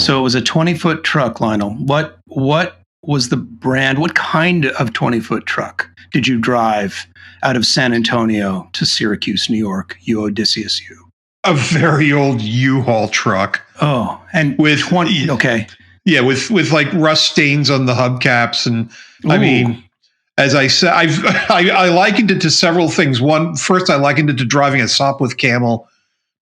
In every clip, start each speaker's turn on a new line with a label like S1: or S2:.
S1: So it was a 20-foot truck, Lionel. What was the brand? What kind of 20-foot truck did you drive out of San Antonio to Syracuse, New York? You Odysseus, you.
S2: A very old U-Haul truck.
S1: Oh, and
S2: with
S1: 20. Okay.
S2: Yeah, with like rust stains on the hubcaps, and I
S1: Ooh.
S2: mean, as I said, I likened it to several things. First, I likened it to driving a Sopwith Camel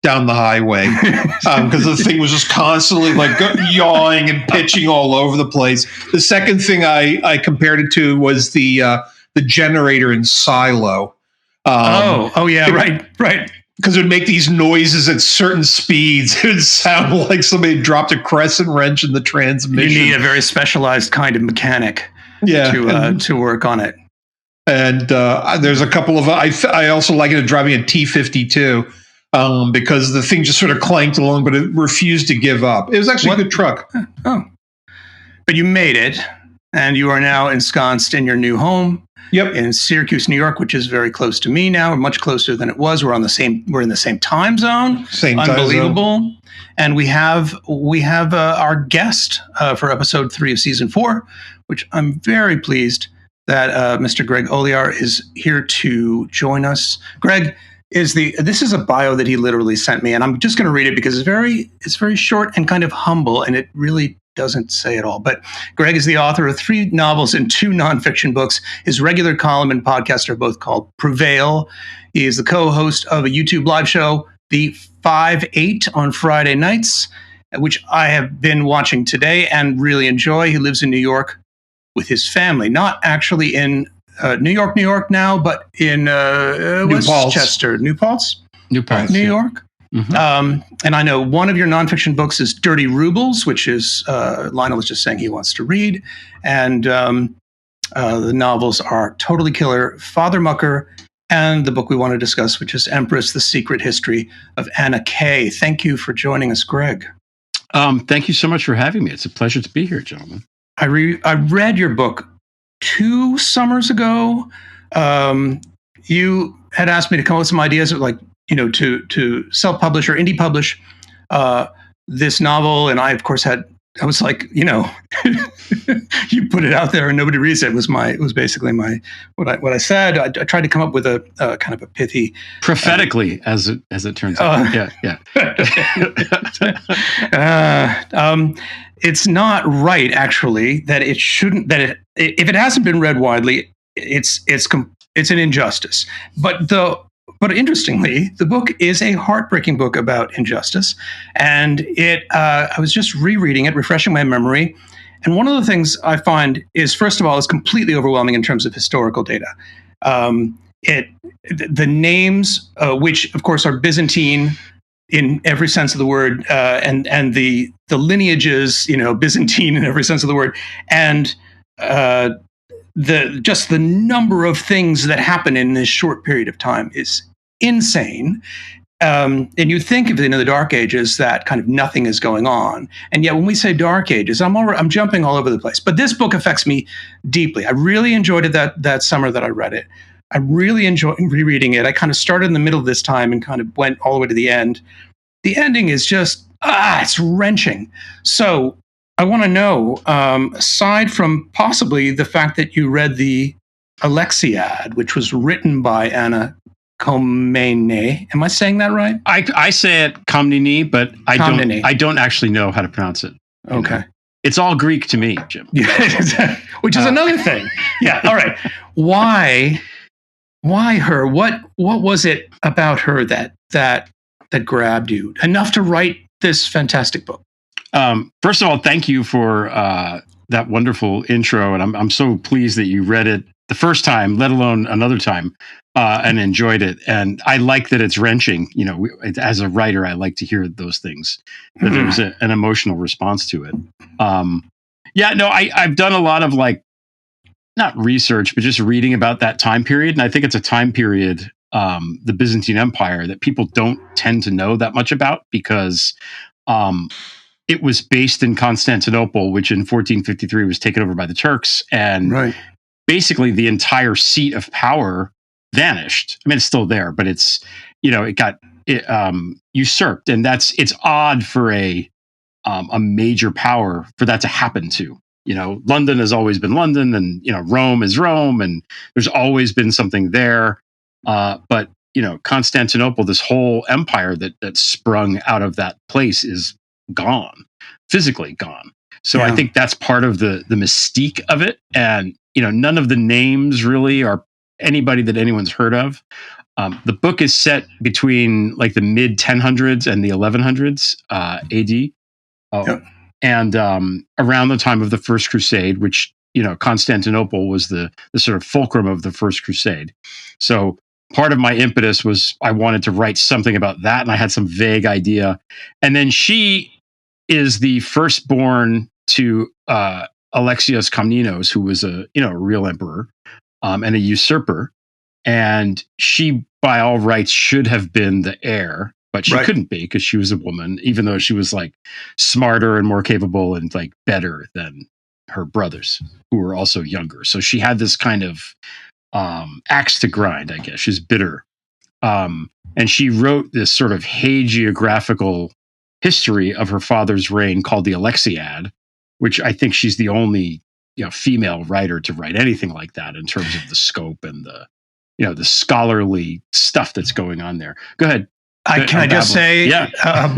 S2: down the highway because the thing was just constantly like yawing and pitching all over the place. The second thing I compared it to was the generator in Silo.
S1: Oh yeah, right.
S2: Because it would make these noises at certain speeds. It would sound like somebody dropped a crescent wrench in the transmission.
S1: You need a very specialized kind of mechanic to work on it.
S2: And there's a couple of, I also like it driving a T-52 because the thing just sort of clanked along, but it refused to give up. It was actually a good truck.
S1: Oh, but you made it, and you are now ensconced in your new home.
S2: Yep.
S1: In Syracuse, New York, which is very close to me now, much closer than it was. We're in the same time zone. Unbelievable. Time zone. And we have our guest for episode 3 of season 4, which I'm very pleased that Mr. Greg Olear is here to join us. Greg this is a bio that he literally sent me, and I'm just going to read it because it's very short and kind of humble, and it really doesn't say it all. But Greg is the author of 3 novels and 2 nonfiction books. His regular column and podcast are both called PREVAIL. He is the co-host of a YouTube live show, The 5-8 on Friday nights, which I have been watching today and really enjoy. He lives in New York with his family, not actually in New York now, but in Westchester, New Paltz, New York. Mm-hmm. And I know one of your nonfiction books is Dirty Rubles, which is Lionel was just saying he wants to read. And the novels are totally killer. Father Mucker, and the book we want to discuss, which is Empress, The Secret History of Anna K. Thank you for joining us, Greg.
S3: Thank you so much for having me. It's a pleasure to be here, gentlemen.
S1: I read your book 2 summers ago. You had asked me to come up with some ideas of to self-publish or indie publish this novel. And I, of course, I was like, you put it out there and nobody reads it. It was basically what I said. I tried to come up with a kind of a pithy,
S3: prophetically, as it turns out. Yeah.
S1: It's not right, actually, that it shouldn't. If it hasn't been read widely, it's an injustice. But interestingly, the book is a heartbreaking book about injustice. And I was just rereading it, refreshing my memory. And one of the things I find is, first of all, it's completely overwhelming in terms of historical data. The names, which of course are Byzantine in every sense of the word, and the lineages, Byzantine in every sense of the word, and the number of things that happen in this short period of time is insane. And you think of the Dark Ages that kind of nothing is going on, and yet when we say Dark Ages, I'm jumping all over the place. But this book affects me deeply. I really enjoyed it that summer that I read it. I really enjoyed rereading it. I kind of started in the middle this time and kind of went all the way to the end. The ending is just it's wrenching. So I want to know, aside from possibly the fact that you read the Alexiad, which was written by Anna Komnene. Am I saying that right?
S3: I say it Komnene, but I don't actually know how to pronounce it.
S1: Okay.
S3: It's all Greek to me, Jim.
S1: Which is another thing. Yeah. All right. Why her? What was it about her that grabbed you enough to write this fantastic book?
S3: First of all, thank you for that wonderful intro, and I'm so pleased that you read it the first time, let alone another time, and enjoyed it. And I like that it's wrenching. As a writer, I like to hear those things. That there's an emotional response to it. I've done a lot of not research, but just reading about that time period, and I think it's a time period, the Byzantine Empire, that people don't tend to know that much about because it was based in Constantinople, which in 1453 was taken over by the Turks, and basically the entire seat of power vanished. I mean, it's still there, but it got usurped, and it's odd for a a major power for that to happen to. London has always been London, and Rome is Rome, and there's always been something there. But Constantinople, this whole empire that sprung out of that place, is gone, physically gone. So I think that's part of the mystique of it. And none of the names really are anybody that anyone's heard of. The book is set between like the mid 1000s and the 1100s AD. And around the time of the First Crusade, which, Constantinople was the sort of fulcrum of the First Crusade. So part of my impetus was I wanted to write something about that, and I had some vague idea. And then she is the firstborn to Alexios Komnenos, who was a real emperor and a usurper. And she, by all rights, should have been the heir, but she couldn't be because she was a woman, even though she was like smarter and more capable and like better than her brothers, who were also younger. So she had this kind of axe to grind, I guess. She's bitter. And she wrote this sort of hagiographical history of her father's reign called the Alexiad, which I think she's the only female writer to write anything like that in terms of the scope and the the scholarly stuff that's going on there. Go ahead.
S1: Can I just say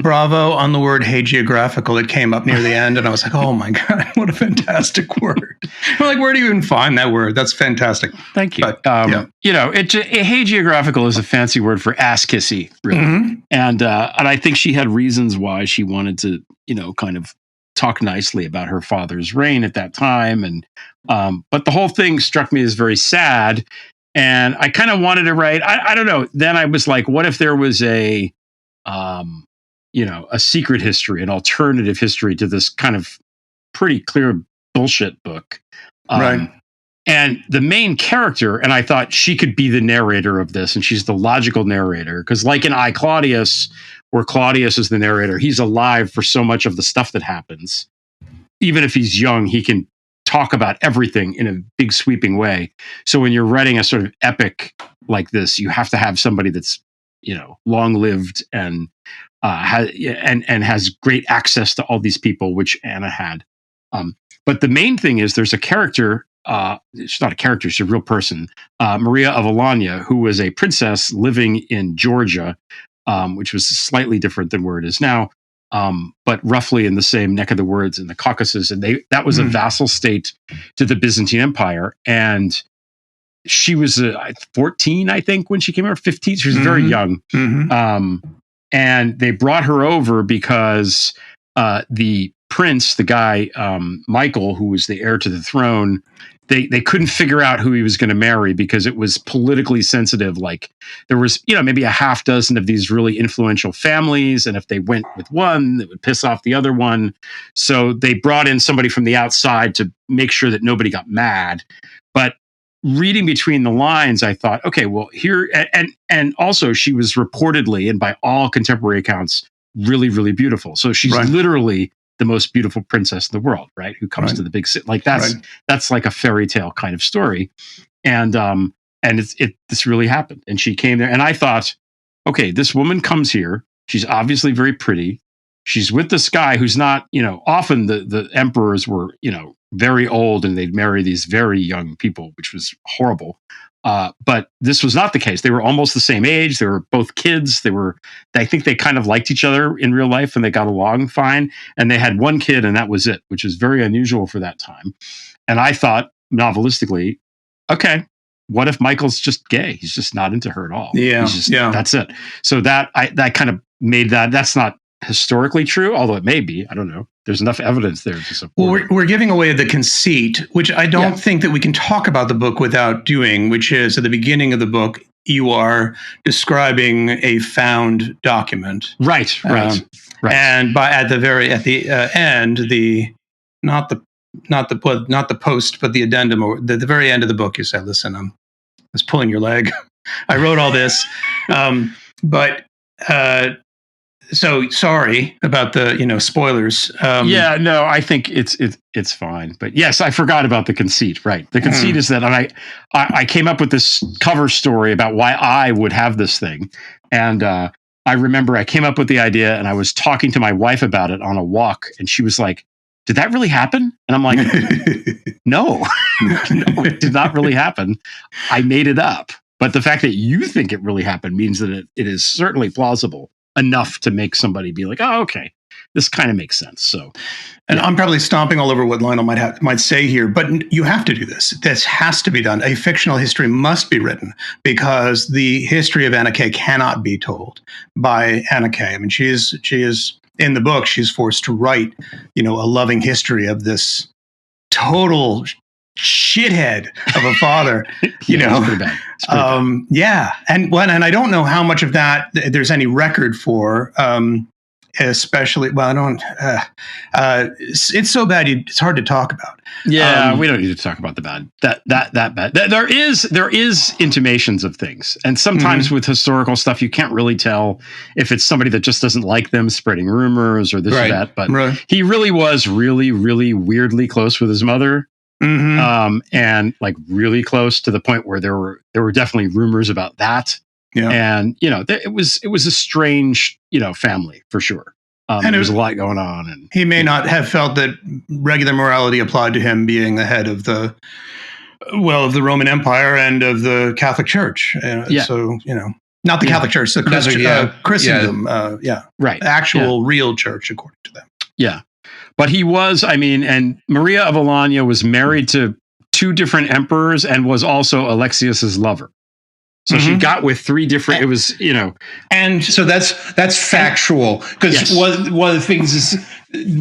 S1: bravo on the word hagiographical. It came up near the end, and I was like, oh my God, what a fantastic word. I'm like, where do you even find that word? That's fantastic.
S3: Thank you. But, hagiographical is a fancy word for ass kissy, really. Mm-hmm. And I think she had reasons why she wanted to, kind of talk nicely about her father's reign at that time. And but the whole thing struck me as very sad. And I kind of wanted to write, I don't know. Then I was like, what if there was a secret history, an alternative history to this kind of pretty clear bullshit book.
S1: Right.
S3: And the main character, and I thought she could be the narrator of this, and she's the logical narrator. Because like in I, Claudius, where Claudius is the narrator, he's alive for so much of the stuff that happens. Even if he's young, he can talk about everything in a big sweeping way. So when you're writing a sort of epic like this, you have to have somebody that's, long lived and has great access to all these people, which Anna had. But the main thing is there's a character. She's not a character; she's a real person, Maria of Alanya, who was a princess living in Georgia, which was slightly different than where it is now. But roughly in the same neck of the woods in the Caucasus. And that was a vassal state to the Byzantine Empire. And she was 14, I think, when she came over, 15. She was very young. Mm-hmm. And they brought her over because the prince, the guy, Michael, who was the heir to the throne, they couldn't figure out who he was going to marry because it was politically sensitive. Like there was, maybe a half dozen of these really influential families. And if they went with one, it would piss off the other one. So they brought in somebody from the outside to make sure that nobody got mad. But reading between the lines, I thought, okay, well here, and also she was reportedly, and by all contemporary accounts, really, really beautiful. So she's literally the most beautiful princess in the world, right? Who comes to the big city. Like that's like a fairy tale kind of story. And this really happened. And she came there and I thought, okay, this woman comes here. She's obviously very pretty. She's with this guy who's not, often the emperors were, very old and they'd marry these very young people, which was horrible. But this was not the case. They were almost the same age. They were both kids. I think they kind of liked each other in real life and they got along fine. And they had one kid and that was it, which is very unusual for that time. And I thought novelistically, okay, what if Michael's just gay? He's just not into her at all.
S1: Yeah.
S3: That's it. So that kind of made that's not historically true, although it may be. I don't know. There's enough evidence there to support it.
S1: We're giving away the conceit, which I don't think that we can talk about the book without doing, which is at the beginning of the book, you are describing a found document.
S3: Right.
S1: And at the end, not the post, but the addendum, or the very end of the book, you said, listen, I was pulling your leg. I wrote all this. So sorry about the spoilers.
S3: I think it's fine. But yes, I forgot about the conceit. Right, the conceit is that I came up with this cover story about why I would have this thing, and I remember I came up with the idea and I was talking to my wife about it on a walk, and she was like, "Did that really happen?" And I'm like, no, no, it did not really happen. I made it up. But the fact that you think it really happened means that it is certainly plausible enough to make somebody be like, oh, okay, this kind of makes sense. So,
S1: and I'm probably stomping all over what Lionel might say here, but you have to do this. This has to be done. A fictional history must be written because the history of Anna K cannot be told by Anna K. I mean, she is in the book. She's forced to write, a loving history of this total shithead of a father.
S3: It's pretty bad. It's pretty bad.
S1: Yeah, and I don't know how much of that there's any record for. Especially, well, I don't. It's so bad. It's hard to talk about.
S3: Yeah, we don't need to talk about the bad. That bad. There is intimations of things, and sometimes with historical stuff, you can't really tell if it's somebody that just doesn't like them spreading rumors or this or that. But he really was really, really weirdly close with his mother, and like really close to the point where there were definitely rumors about that. Yeah. And, it was a strange, family for sure. And there was a lot going on. And
S1: he may not have felt that regular morality applied to him being the head of the Roman Empire and of the Catholic Church. So, not the Catholic Church, the Christendom.
S3: Right.
S1: Actual real church, according to them.
S3: Yeah. But he was, and Maria of Alanya was married to 2 different emperors and was also Alexios's lover. So she got with 3 different. It was,
S2: and so that's factual because one of the things is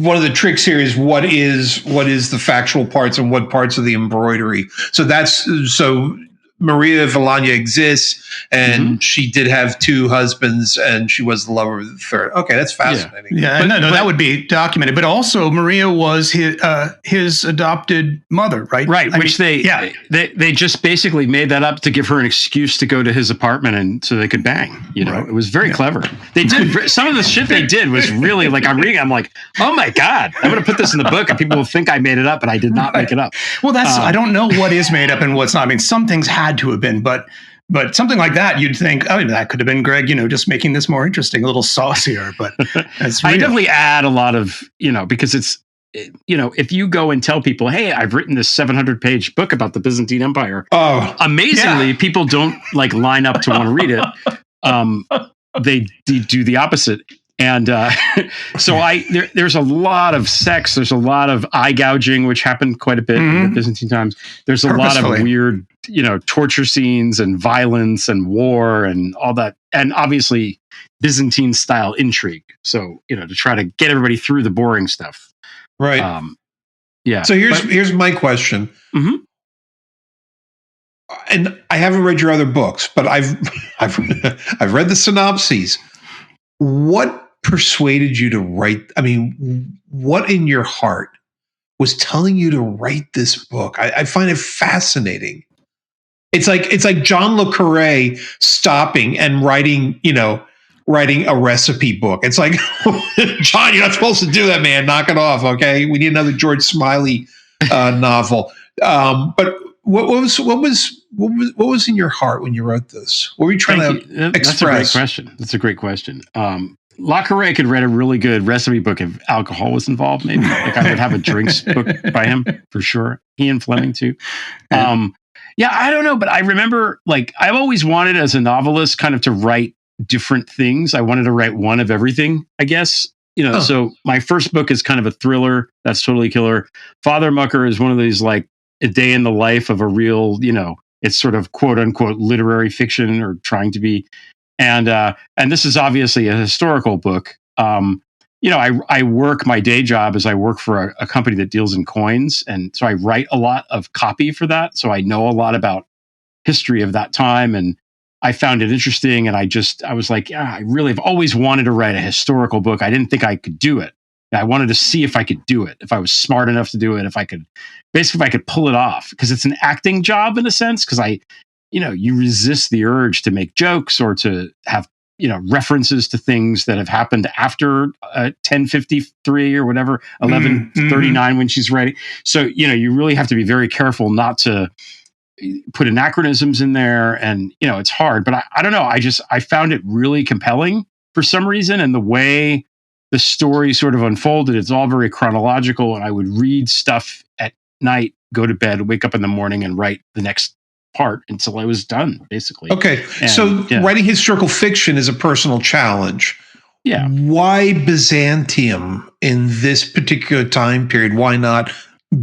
S2: one of the tricks here is what is the factual parts and what parts of the embroidery. So Maria of Alanya exists, and she did have 2 husbands, and she was the lover of the 3rd. Okay, that's fascinating.
S1: Yeah, but that would be documented. But also, Maria was his adopted mother, right?
S3: Right, they just basically made that up to give her an excuse to go to his apartment and so they could bang. It was very clever. They did some of the shit they did was really like I'm reading. I'm like, oh my god, I'm going to put this in the book, and people will think I made it up, but I did not make it up.
S1: Well, that's I don't know what is made up and what's not. I mean, some things had to have been, but something like that, you'd think, oh, that could have been Greg, just making this more interesting, a little saucier. But that's real.
S3: I definitely add a lot of, because it's, if you go and tell people, hey, I've written this 700-page book about the Byzantine Empire.
S2: Oh,
S3: amazingly, people don't like line up to want to read it. They do the opposite. And so there's a lot of sex. There's a lot of eye gouging, which happened quite a bit in the Byzantine times. There's a lot of weird, torture scenes and violence and war and all that. And obviously Byzantine style intrigue. So, to try to get everybody through the boring stuff.
S2: Right. So here's my question. And I haven't read your other books, but I've read the synopses. What persuaded you to write? I mean, what in your heart was telling you to write this book? I find it fascinating. It's like John le Carré stopping and writing a recipe book. It's like, John, you're not supposed to do that, man. Knock it off, okay? We need another George Smiley novel. But what was in your heart when you wrote this? What were you trying to express?
S3: That's a great question. Le Carré could write a really good recipe book if alcohol was involved, maybe. Like I would have a drinks book by him for sure. He and Fleming too. I don't know, but I remember I've always wanted as a novelist kind of to write different things. I wanted to write one of everything, I guess. So my first book is kind of a thriller. That's totally killer. Father Mucker is one of these a day in the life of a real, it's sort of quote unquote literary fiction or trying to be. And this is obviously a historical book. I work, my day job is I work for a company that deals in coins. And so I write a lot of copy for that. So I know a lot about history of that time. And I found it interesting. And I was like, I really have always wanted to write a historical book. I didn't think I could do it. I wanted to see if I could do it, if I was smart enough to do it, if I could pull it off. Because it's an acting job in a sense, because you resist the urge to make jokes or to have, references to things that have happened after 1053 or whatever, 1139 when she's writing. So, you really have to be very careful not to put anachronisms in there. And, it's hard, but I don't know. I found it really compelling. for some reason. And the way the story sort of unfolded, it's all very chronological. And I would read stuff at night, go to bed, wake up in the morning, and write the next part until I was done, basically.
S2: Okay.
S3: And,
S2: so writing historical fiction is a personal challenge.
S3: Yeah.
S2: Why Byzantium in this particular time period? Why not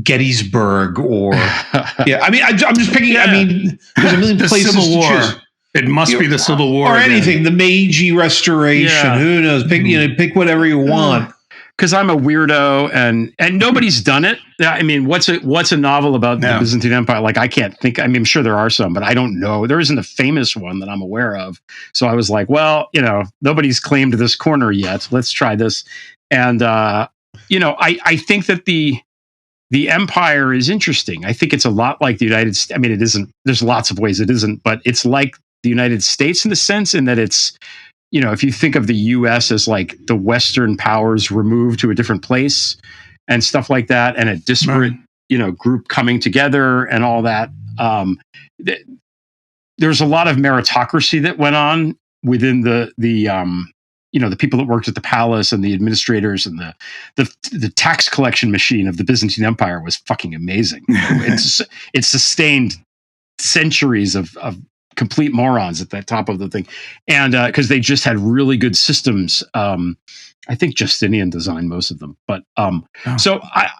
S2: Gettysburg or I'm just picking. I mean, there's a million places
S1: Civil War.
S2: to choose.
S1: It must be the Civil War
S2: or
S1: again.
S2: anything. The Meiji Restoration. Who knows? Pick pick whatever you want.
S3: Because I'm a weirdo and nobody's done it. I mean, what's a novel about the Byzantine Empire? Like, I can't think. I mean, I'm sure there are some, but I don't know. There isn't a famous one that I'm aware of. So I was like, well, nobody's claimed this corner yet. Let's try this. And I think that the empire is interesting. I think it's a lot like the United States. I mean, it isn't. There's lots of ways it isn't, but it's like the United States in the sense in that it's. If you think of the U.S. as like the Western powers removed to a different place and stuff like that, and a disparate, group coming together and all that, there's a lot of meritocracy that went on within the people that worked at the palace and the administrators and the tax collection machine of the Byzantine Empire was fucking amazing. It sustained centuries of complete morons at the top of the thing. And because they just had really good systems. I think Justinian designed most of them. But so I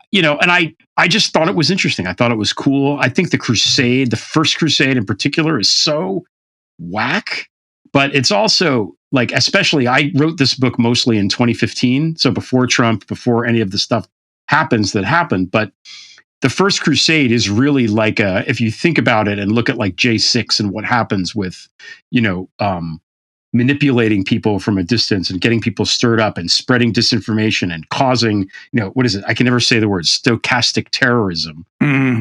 S3: just thought it was interesting. I thought it was cool. I think the first crusade in particular is so whack, but it's also like, especially I wrote this book mostly in 2015. So before Trump, before any of the stuff that happened. But the First Crusade is really like if you think about it and look at like J6 and what happens with, manipulating people from a distance and getting people stirred up and spreading disinformation and causing, what is it? I can never say the word stochastic terrorism.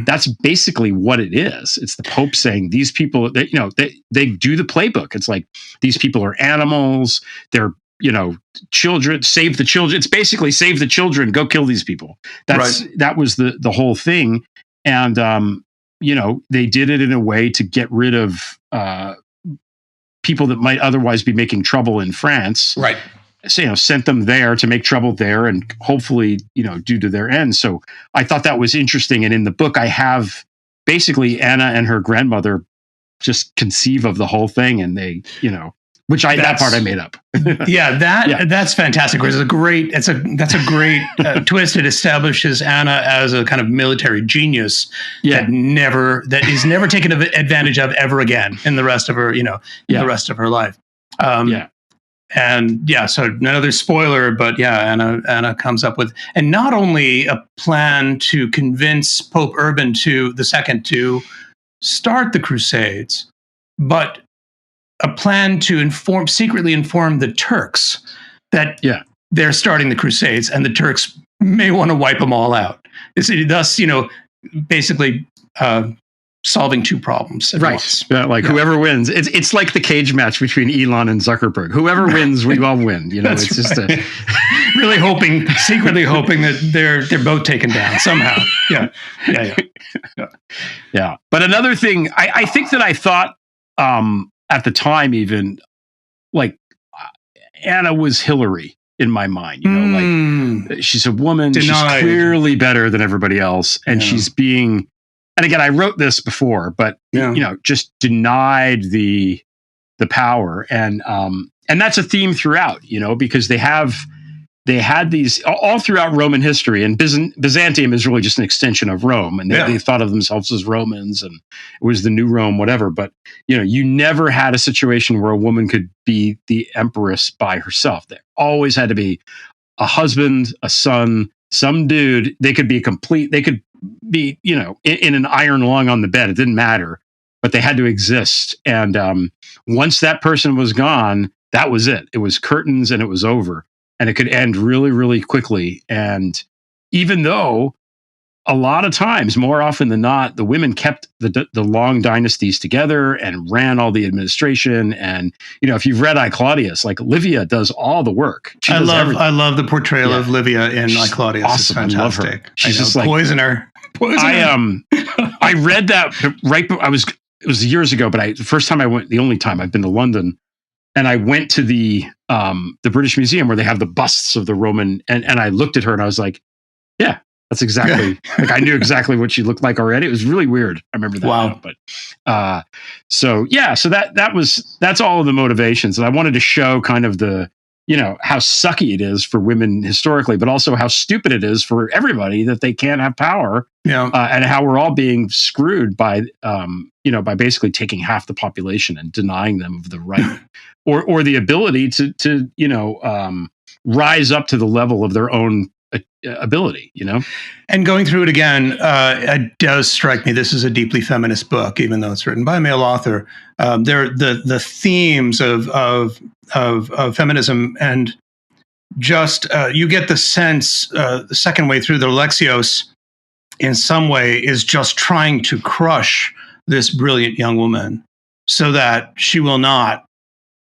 S3: That's basically what it is. It's the Pope saying these people, they do the playbook. It's like, these people are animals. They're, children, save the children. It's basically save the children, go kill these people. That was the whole thing. And, they did it in a way to get rid of, people that might otherwise be making trouble in France.
S2: Right.
S3: So, sent them there to make trouble there and hopefully, due to their end. So I thought that was interesting. And in the book, I have basically Anna and her grandmother just conceive of the whole thing. And they, that part I made up.
S1: That's fantastic. That's a great twist. It establishes Anna as a kind of military genius that is never taken advantage of ever again in the rest of her, the rest of her life. So another spoiler, but Anna comes up with, and not only a plan to convince Pope Urban II to start the Crusades, but a plan to secretly inform the Turks that they're starting the Crusades, and the Turks may want to wipe them all out. Thus, basically solving two problems at once.
S3: Whoever wins, it's like the cage match between Elon and Zuckerberg. Whoever wins, we all win. It's just
S1: really secretly hoping that they're both taken down somehow.
S3: Yeah. But another thing, I think that I thought. At the time, even like Anna was Hillary in my mind, like she's a woman, she's clearly better than everybody else. And she's being, and again, I wrote this before, but just denied the power. And that's a theme throughout, because they had these all throughout Roman history, and Byzantium is really just an extension of Rome, and they thought of themselves as Romans, and it was the new Rome, whatever. But you never had a situation where a woman could be the empress by herself. There always had to be a husband, a son, some dude. They could be They could be in an iron lung on the bed. It didn't matter, but they had to exist. And once that person was gone, that was it. It was curtains, and it was over. And it could end really, really quickly. And even though a lot of times, more often than not, the women kept the long dynasties together and ran all the administration. And, if you've read I, Claudius, like Livia does all the work.
S1: I love the portrayal of Livia in I, Claudius.
S3: Awesome.
S1: It's fantastic.
S3: I love her. She's just like
S1: poisoner.
S3: I read that it was years ago, but the first time I went, the only time I've been to London, and I went to the the British Museum where they have the busts of the Roman, and I looked at her and I was like, yeah, that's exactly like I knew exactly what she looked like already. It was really weird. I remember that.
S1: Wow.
S3: Now, but so that's all of the motivations. And I wanted to show kind of how sucky it is for women historically, but also how stupid it is for everybody that they can't have power.
S1: Yeah.
S3: And how we're all being screwed by basically taking half the population and denying them of the right or the ability to rise up to the level of their own ability,
S1: And going through it again, it does strike me this is a deeply feminist book, even though it's written by a male author. The themes of feminism, and just you get the sense the second way through, the Alexios in some way is just trying to crush this brilliant young woman so that she will not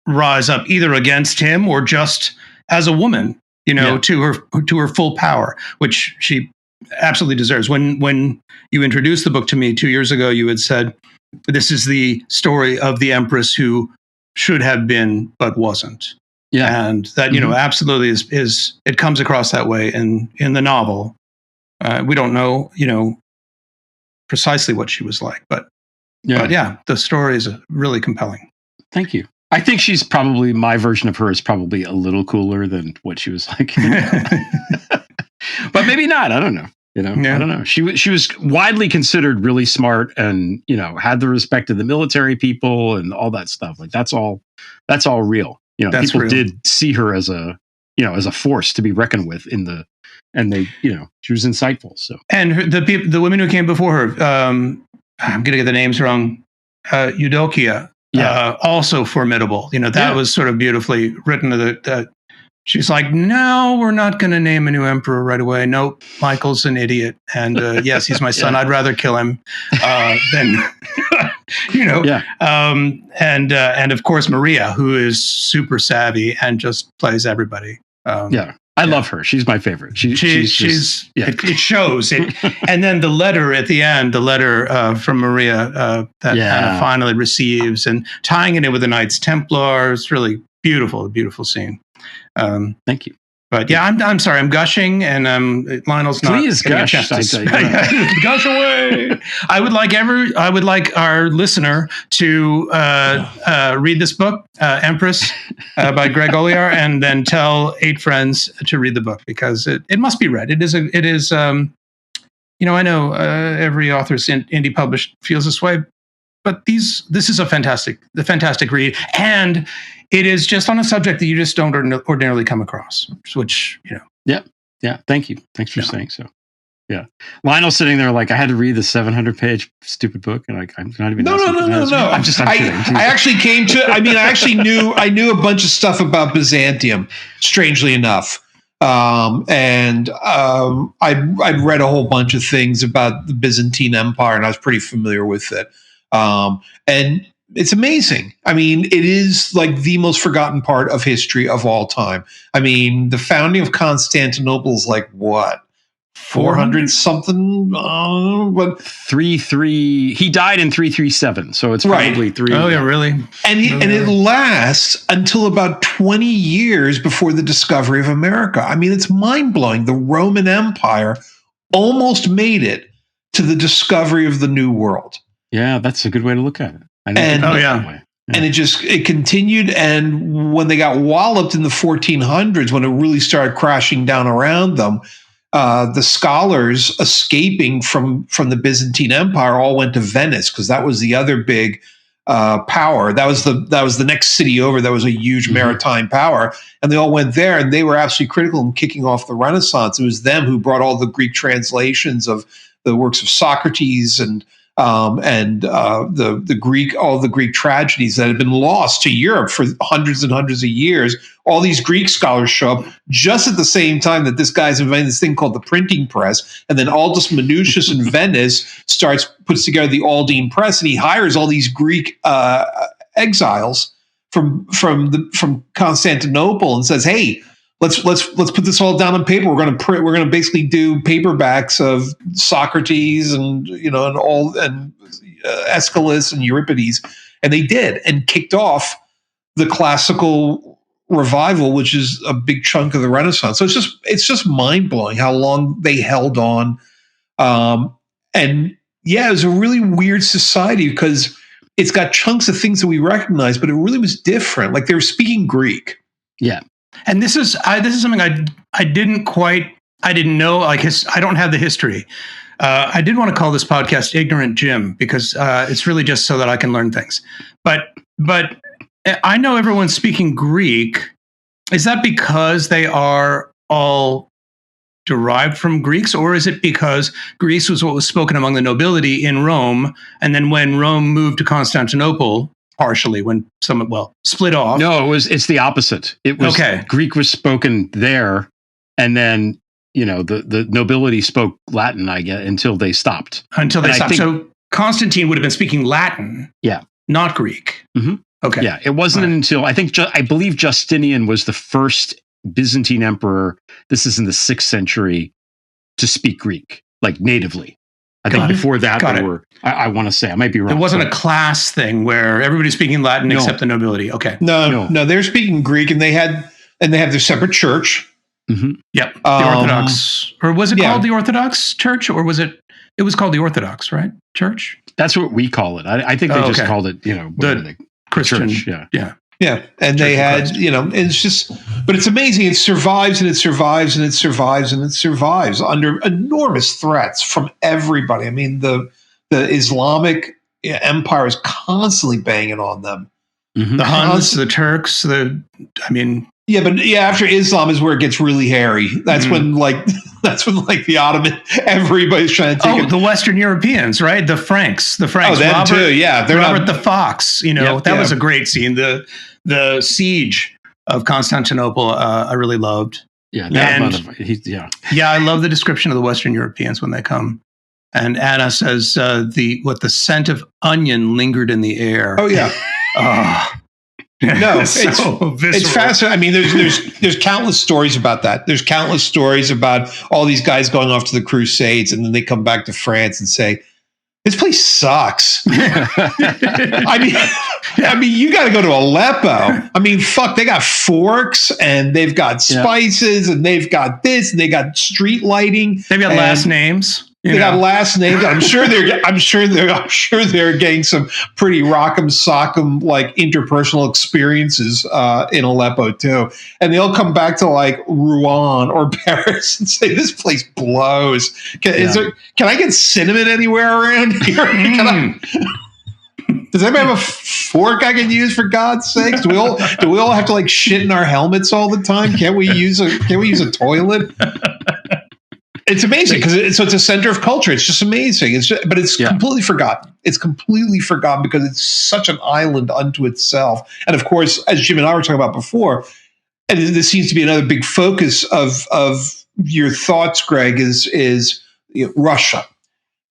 S1: rise up either against him or just as a woman, to her full power, which she absolutely deserves. When you introduced the book to me 2 years ago, you had said, this is the story of the Empress who should have been, but wasn't. Yeah. And that, absolutely is it comes across that way in the novel. We don't know, precisely what she was like, but the story is really compelling.
S3: Thank you. I think my version of her is probably a little cooler than what she was like. But maybe not. I don't know. I don't know. She was widely considered really smart and, had the respect of the military people and all that stuff. Like that's all real. People real. Did see her as a force to be reckoned with and they, she was insightful. So,
S1: and the women who came before her, I'm going to get the names wrong. Eudokia. Also formidable. That was sort of beautifully written. That she's like, no, we're not going to name a new emperor right away. Nope, Michael's an idiot, and yes, he's my son. I'd rather kill him than, And of course Maria, who is super savvy and just plays everybody.
S3: I love her. She's my favorite. She's
S1: it shows it. And then the letter at the end, from Maria that Anna finally receives, and tying it in with the Knights Templar. It's really beautiful, a beautiful scene.
S3: Thank you.
S1: But I'm sorry, I'm gushing, and Lionel's not.
S3: Please gush.
S1: Gush away. I would like our listener to read this book, Empress, by Greg Olear, and then tell 8 friends to read the book, because it must be read. It is. I know every author's indie published feels this way, but this is a fantastic read, and it is just on a subject that you just don't ordinarily come across, which,
S3: Yeah. Thank you. Thanks for saying so. Yeah. Lionel's sitting there like, I had to read the 700-page stupid book, and I'm not even.
S2: No.
S3: I'm kidding.
S2: I actually came to. I knew a bunch of stuff about Byzantium, strangely enough. I'd read a whole bunch of things about the Byzantine Empire, and I was pretty familiar with it. And it's amazing. I mean, it is like the most forgotten part of history of all time. I mean, the founding of Constantinople is like what? 400 something? But
S3: 33. He died in 337, so it's probably 3.
S1: Oh yeah, really?
S2: And it lasts until about 20 years before the discovery of America. I mean, it's mind-blowing. The Roman Empire almost made it to the discovery of the New World.
S3: Yeah, that's a good way to look at it.
S2: And it continued, and when they got walloped in the 1400s, when it really started crashing down around them, the scholars escaping from the Byzantine Empire all went to Venice, because that was the other big power. That was the next city over. That was a huge maritime power, and they all went there, and they were absolutely critical in kicking off the Renaissance. It was them who brought all the Greek translations of the works of Socrates and the Greek tragedies that had been lost to Europe for hundreds and hundreds of years. All these Greek scholars show up just at the same time that this guy's inventing this thing called the printing press, and then Aldus Manutius in Venice puts together the Aldine press, and he hires all these Greek exiles from Constantinople and says, "Hey, let's put this all down on paper. We're going to basically do paperbacks of Socrates and Aeschylus and Euripides," and they did, and kicked off the classical revival, which is a big chunk of the Renaissance. So it's just mind blowing how long they held on. And yeah, it was a really weird society because it's got chunks of things that we recognize, but it really was different. Like they were speaking Greek.
S3: Yeah.
S1: And this is something I didn't know. Like I don't have the history. I did want to call this podcast Ignorant Jim because it's really just so that I can learn things. But I know everyone's speaking Greek. Is that because they are all derived from Greeks, or is it because Greece was what was spoken among the nobility in Rome, and then when Rome moved to Constantinople, partially when split off?
S3: No, it's the opposite. It was Greek was spoken there, and then the nobility spoke Latin, I guess, until they stopped.
S1: So Constantine would have been speaking Latin, not Greek.
S3: Mm-hmm.
S1: Okay,
S3: yeah, it wasn't until I believe Justinian was the first Byzantine emperor. This is in the 6th century to speak Greek like natively. I think before that there were. I want to say I might be wrong.
S1: It wasn't a class thing where everybody's speaking Latin except the nobility. Okay,
S2: no, they're speaking Greek, and they have their separate church.
S3: Mm-hmm.
S1: Yep, the Orthodox, or was it called the Orthodox Church, or was it? It was called the Orthodox, right? Church.
S3: That's what we call it. I think they just called it.
S1: The Christian.
S3: Church,
S2: yeah. And they had, it's just, but it's amazing. It survives and it survives and it survives and it survives under enormous threats from everybody. I mean, the Islamic empire is constantly banging on them.
S1: Mm-hmm. The Huns, the Turks,
S2: after Islam is where it gets really hairy. That's when the Ottoman, everybody's trying to take it.
S1: The Western Europeans, right? The Franks. Oh,
S2: them too. Yeah,
S1: Robert the Fox. That was a great scene. The siege of Constantinople. I really loved.
S3: Yeah,
S1: I love the description of the Western Europeans when they come. And Anna says the scent of onion lingered in the air.
S2: Oh yeah. No, it's fascinating. I mean, there's countless stories about that. There's countless stories about all these guys going off to the Crusades, and then they come back to France and say, "This place sucks." I mean, you got to go to Aleppo. I mean, fuck, they got forks and they've got spices and they've got this and they got street lighting.
S1: They've got last names.
S2: They got last names. I'm sure they're getting some pretty rock'em sock'em like interpersonal experiences in Aleppo too. And they'll come back to like Rouen or Paris and say, "This place blows. Can I get cinnamon anywhere around here? Does anybody have a fork I can use, for God's sakes? Do we all have to like shit in our helmets all the time? Can't we use a toilet?" It's amazing because it's a center of culture. It's just amazing. But it's completely forgotten. It's completely forgotten because it's such an island unto itself. And of course, as Jim and I were talking about before, and this seems to be another big focus of your thoughts, Greg, is Russia.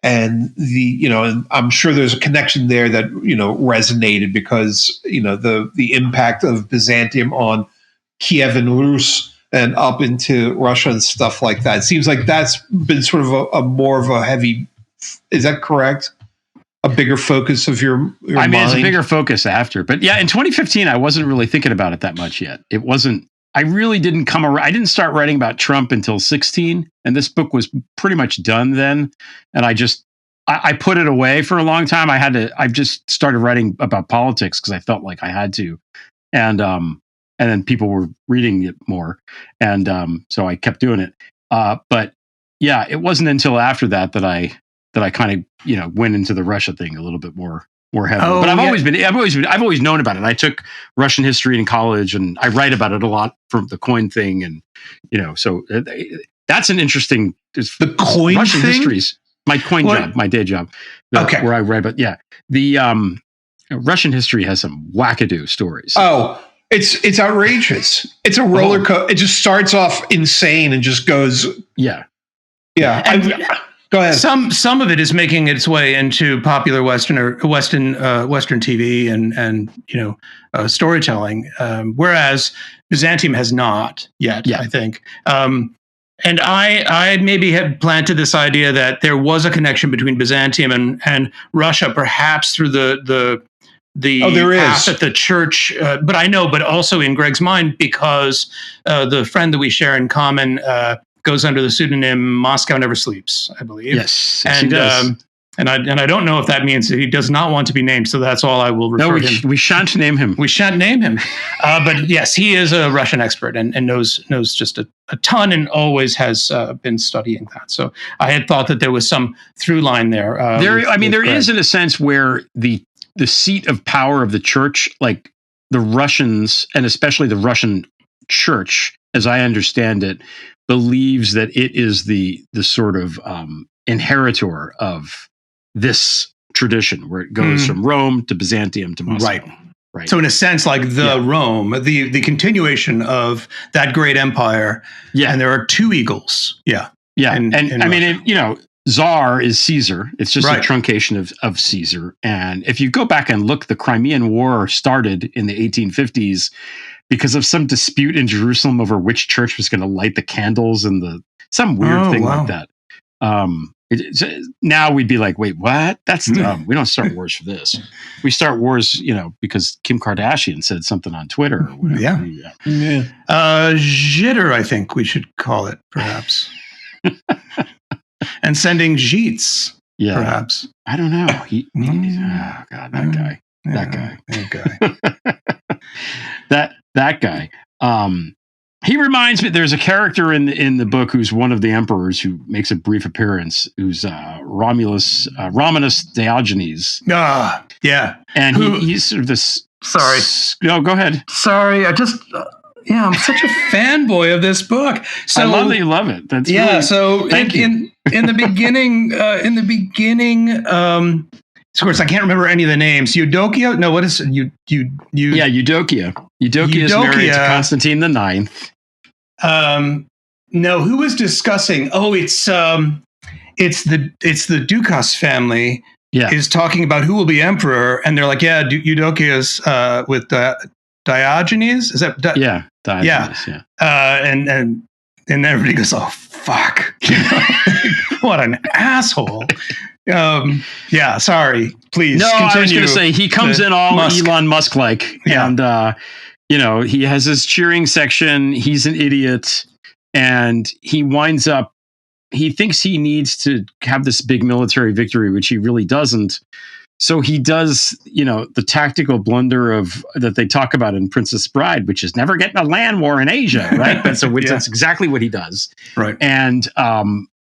S2: And and I'm sure there's a connection there that resonated because the impact of Byzantium on Kiev and Rus and up into Russia and stuff like that. It seems like that's been sort of a more of a heavy. Is that correct? A bigger focus of your mind?
S3: It's a bigger focus after, but yeah, in 2015, I wasn't really thinking about it that much yet. It wasn't. I really didn't come around. I didn't start writing about Trump until 16, and this book was pretty much done then. And I put it away for a long time. I just started writing about politics because I felt like I had to, and then people were reading it more, and so I kept doing it. But yeah, it wasn't until after that I kind of went into the Russia thing a little bit more heavily. But I've always known about it. I took Russian history in college, and I write about it a lot from the coin thing, and so that's an interesting.
S2: The coin
S3: Russian
S2: thing?
S3: histories. My coin job, my day job, where I write about. Yeah, the Russian history has some wackadoo stories.
S2: Oh. It's outrageous. It's a roller coaster. It just starts off insane and just goes.
S1: Yeah.
S2: Go ahead.
S1: Some of it is making its way into popular Western TV and storytelling, whereas Byzantium has not yet. I think. And I maybe had planted this idea that there was a connection between Byzantium and Russia, perhaps through the path that the church, but also in Greg's mind, because the friend that we share in common goes under the pseudonym Moscow Never Sleeps, I believe.
S3: Yes,
S1: and
S3: he does.
S1: And I don't know if that means that he does not want to be named, so that's all I will refer him.
S3: We shan't name him.
S1: We shan't name him. But yes, he is a Russian expert and knows just a ton, and always has been studying that. So I had thought that there was some through line there.
S3: There is, in a sense, where the seat of power of the church, like the Russians, and especially the Russian church, as I understand it, believes that it is the sort of inheritor of this tradition, where it goes from Rome to Byzantium to Moscow. Right. So
S1: in a sense, like Rome, the continuation of that great empire. Yeah. And there are two eagles. Yeah.
S3: Yeah. And I mean, Tsar is Caesar. It's just a truncation of Caesar. And if you go back and look, the Crimean War started in the 1850s because of some dispute in Jerusalem over which church was going to light the candles and some weird thing like that. Now we'd be like, wait, what? That's dumb. We don't start wars for this. We start wars, because Kim Kardashian said something on Twitter or whatever.
S1: Yeah. Jitter, I think we should call it, perhaps. And sending jeets, perhaps.
S3: I don't know. Oh God, that guy. That guy. He reminds me, there's a character in the book who's one of the emperors who makes a brief appearance, who's Romanus Diogenes.
S1: Yeah.
S3: And he's sort of this...
S1: Sorry.
S3: No, go ahead.
S1: Sorry, I'm such a fanboy of this book. So,
S3: I love that you love it. That's really,
S1: so in the beginning, of course, I can't remember any of the names. Eudokia? No, what is it?
S3: Yeah, Eudokia. Eudokia is married to Constantine the Ninth.
S1: No, who was discussing? Oh, it's the Dukas family.
S3: Yeah.
S1: Is talking about who will be emperor, and they're like, Eudokia's with Diogenes. Is that?
S3: Diogenes. Yeah.
S1: And everybody goes, oh fuck! What an asshole. Sorry. Please.
S3: No,
S1: continue.
S3: I was going to say he comes in all Elon Musk like, and he has his cheering section. He's an idiot, and he winds up. He thinks he needs to have this big military victory, which he really doesn't. So he does, the tactical blunder that they talk about in Princess Bride, which is never getting a land war in Asia, right? That's exactly what he does,
S1: right?
S3: And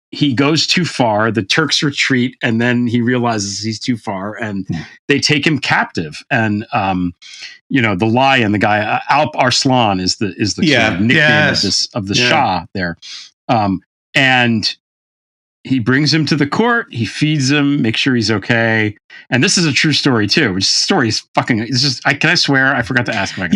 S3: he goes too far. The Turks retreat, and then he realizes he's too far, and they take him captive. And the lion, the guy Alp Arslan is the sort of nickname of the Shah there, and he brings him to the court. He feeds him, makes sure he's okay. And this is a true story too. Which story is fucking. It's just. Can I swear? I forgot to ask.
S1: I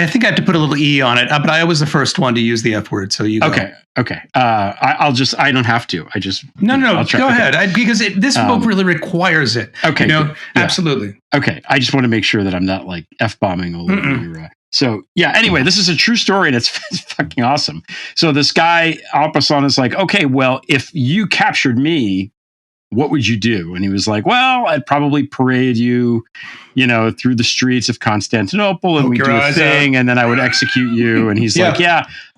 S1: think I have to put a little E on it. But I was the first one to use the F word. So you go.
S3: Okay. I'll just. I don't have to. I just.
S1: No. Go ahead. Because this book really requires it.
S3: Okay.
S1: Absolutely.
S3: Okay. I just want to make sure that I'm not like F-bombing all over your. So anyway, this is a true story, and it's fucking awesome. So this guy Alp Arslan is like, okay, well, if you captured me, what would you do? And he was like, well, I'd probably parade you, through the streets of Constantinople, and we'd do a thing, and then I would execute you. And he's like,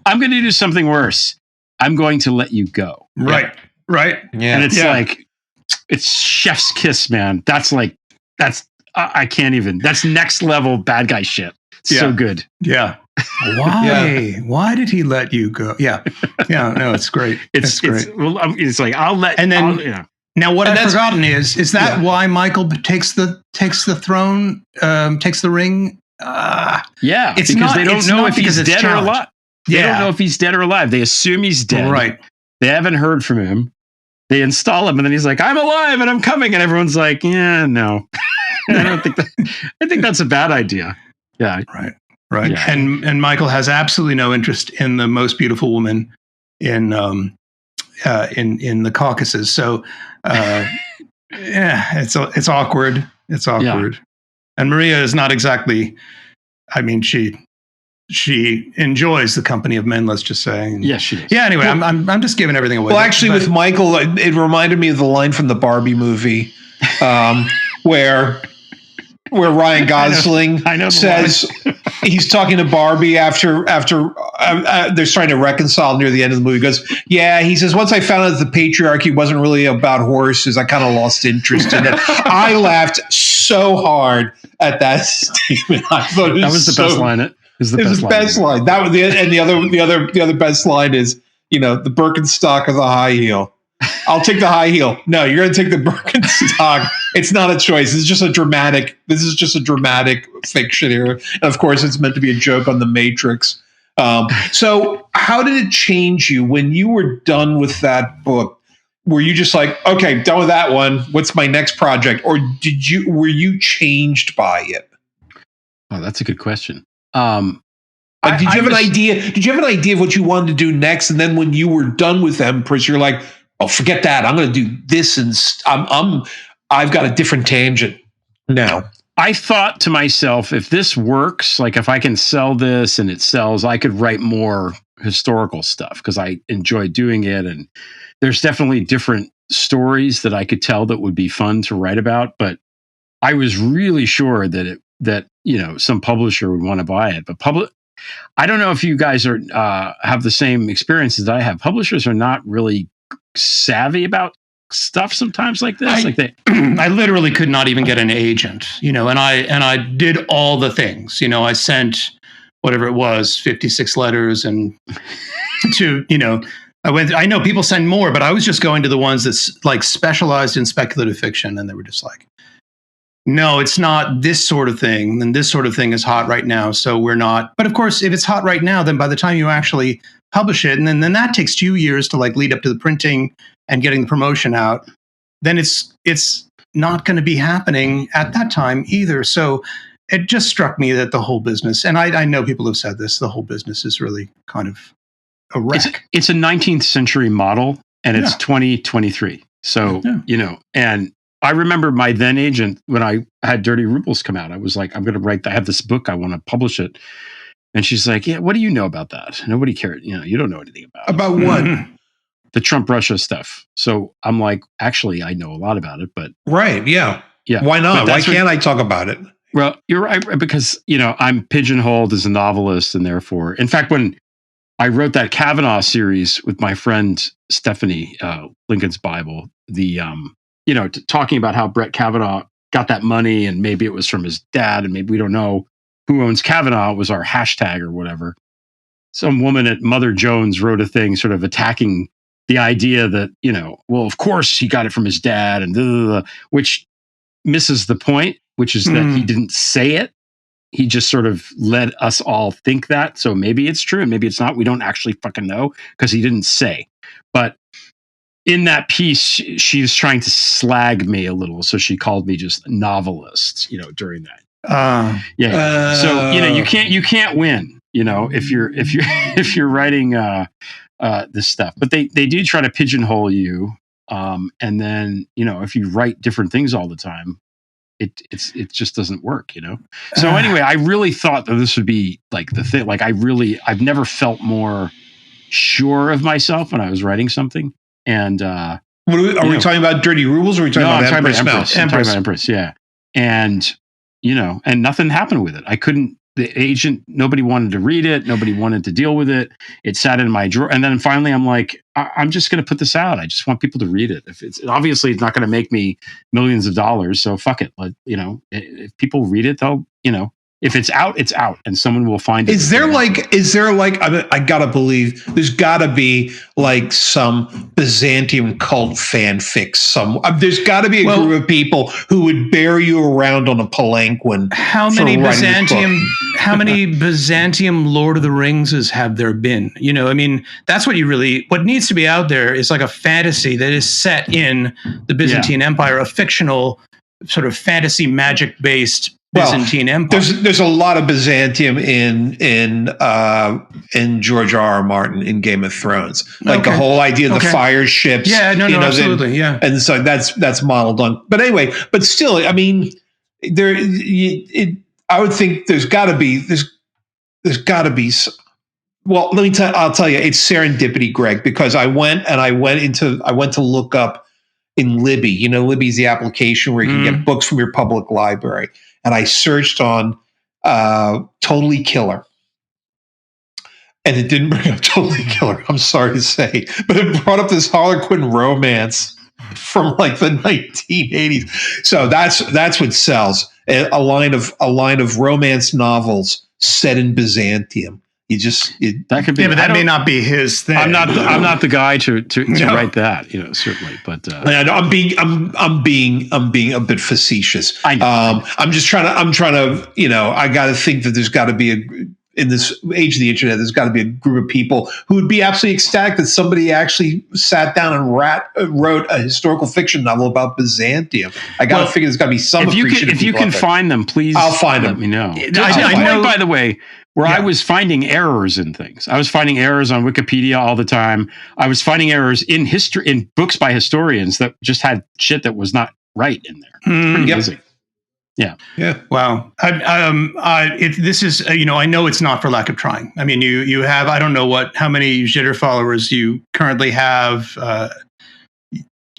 S3: I'm going to do something worse. I'm going to let you go.
S1: Right.
S3: Yeah. And it's like, it's chef's kiss, man. I can't even. That's next level bad guy shit. So good.
S1: Yeah. Why? Why did he let you go? Yeah. No, it's great. It's great.
S3: It's like I'll let.
S1: And then now, what I've forgotten is that why Michael takes the throne, takes the ring?
S3: It's because they don't know if he's dead or alive. They don't know if he's dead or alive. They assume he's dead.
S1: Right.
S3: They haven't heard from him. They install him, and then he's like, "I'm alive and I'm coming," and everyone's like, "Yeah, no." I don't think that. I think that's a bad idea. Yeah.
S1: Right. Yeah. And Michael has absolutely no interest in the most beautiful woman in the Caucasus. So it's awkward. It's awkward. Yeah. And Maria is not exactly. I mean, she enjoys the company of men. Let's just say.
S3: Yes, she does.
S1: Yeah. Anyway, I'm just giving everything away.
S2: Well, actually, with Michael, it reminded me of the line from the Barbie movie, where where Ryan Gosling
S3: I know
S2: says he's talking to Barbie after they're trying to reconcile near the end of the movie. He goes, yeah, he says, once I found out that the patriarchy wasn't really about horses, I kind of lost interest in it. I laughed so hard at that statement. I thought
S3: that was the best line. It was the best line.
S2: That was the other best line is, the Birkenstock or the high heel. I'll take the high heel. No, you're going to take the Birkenstock. It's not a choice. This is just a dramatic fiction here. And of course, it's meant to be a joke on the Matrix. So how did it change you when you were done with that book? Were you just like, okay, done with that one. What's my next project? Or were you changed by it?
S3: Oh, that's a good question.
S2: Did you have an idea? Did you have an idea of what you wanted to do next? And then when you were done with Empress, you're like, oh, forget that. I'm going to do this, and I've got a different tangent now.
S3: I thought to myself, if this works, like if I can sell this and it sells, I could write more historical stuff because I enjoy doing it. And there's definitely different stories that I could tell that would be fun to write about. But I was really sure that some publisher would want to buy it. But I don't know if you guys are have the same experiences that I have. Publishers are not really savvy about stuff sometimes like this.
S1: I literally could not even get an agent, and I did all the things. I sent whatever it was, 56 letters, and I know people send more, but I was just going to the ones that like specialized in speculative fiction, and they were just like, no, it's not this sort of thing. And this sort of thing is hot right now. So we're not. But of course, if it's hot right now, then by the time you actually publish it, and then that takes 2 years to like lead up to the printing and getting the promotion out, then it's not going to be happening at that time either. So it just struck me that the whole business, and I know people have said this, the whole business is really kind of a wreck.
S3: It's a 19th century model, and it's 2023. So, and I remember my then agent, when I had Dirty Rubles come out, I was like, I have this book, I want to publish it. And she's like, yeah, what do you know about that? Nobody cared. You don't know anything about it.
S2: About what?
S3: The Trump Russia stuff. So I'm like, actually, I know a lot about it, but.
S2: Right. Yeah.
S3: Yeah.
S2: Why not? Why can't I talk about it?
S3: Well, you're right, because, I'm pigeonholed as a novelist, and therefore, in fact, when I wrote that Kavanaugh series with my friend Stephanie, Lincoln's Bible, talking about how Brett Kavanaugh got that money, and maybe it was from his dad, and maybe we don't know who owns Kavanaugh was our hashtag or whatever. Some woman at Mother Jones wrote a thing sort of attacking the idea that, well, of course he got it from his dad, and blah, blah, blah, which misses the point, which is that he didn't say it. He just sort of let us all think that. So maybe it's true and maybe it's not. We don't actually fucking know because he didn't say. But in that piece, she was trying to slag me a little. So she called me just novelist, during that. So, you can't win, if you're writing this stuff, but they do try to pigeonhole you. And then, if you write different things all the time, it just doesn't work, So anyway, I really thought that this would be like the thing. Like I've never felt more sure of myself when I was writing something. And, are we
S2: talking about Dirty Rubles, or are we talking about Empress now?
S3: I'm talking about Empress. Yeah. And, and nothing happened with it. The agent, nobody wanted to read it. Nobody wanted to deal with it. It sat in my drawer. And then finally I'm like, I'm just going to put this out. I just want people to read it. It's not going to make me millions of dollars. So fuck it. If people read it, they'll, if it's out, it's out, and someone will find it. Is there like,
S2: I gotta believe there's gotta be like some Byzantium cult fanfic. There's gotta be a group of people who would bear you around on a palanquin.
S1: How many Byzantium Lord of the Ringses have there been? That's what what needs to be out there is like a fantasy that is set in the Byzantine Empire, a fictional sort of fantasy magic based Byzantine Empire.
S2: There's a lot of Byzantium in George R.R. Martin in Game of Thrones, like the whole idea of the fire ships.
S1: Yeah, absolutely, yeah.
S2: And so that's modeled on. But anyway, but still, I mean, I would think there's got to be. Well, I'll tell you, it's serendipity, Greg, because I went to look up in Libby. You know, Libby's the application where you can get books from your public library. And I searched on Totally Killer. And it didn't bring up Totally Killer, I'm sorry to say. But it brought up this Harlequin romance from like the 1980s. So that's what sells. A line of romance novels set in Byzantium.
S3: That could be,
S1: yeah, but that may not be his thing.
S3: I'm not the guy to write that, certainly. But
S2: I'm being a bit facetious.
S3: I know.
S2: I'm trying to, I got to think that there's got to be in this age of the internet, there's got to be a group of people who would be absolutely ecstatic that somebody actually sat down and wrote a historical fiction novel about Byzantium. I got to figure there's got to be some.
S3: If you can find them, please.
S2: I'll find them.
S3: Let me know. I know. By the way, I was finding errors in things. I was finding errors on Wikipedia all the time. I was finding errors in history, in books by historians that just had shit that was not right in there. It's pretty busy. Yeah.
S1: Wow. If this is, I know it's not for lack of trying. I mean, you have, I don't know how many Jitter followers you currently have.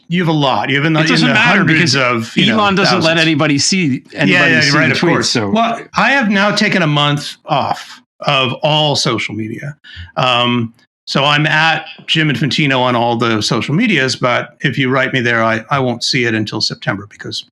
S1: You have a lot. You have
S3: it doesn't matter because Elon doesn't let anybody see anybody see
S1: right,
S3: the
S1: of
S3: tweets.
S1: Course.
S3: So,
S1: well, I have now taken a month off of all social media. So I'm at Jim Infantino on all the social medias, but if you write me there, I won't see it until September because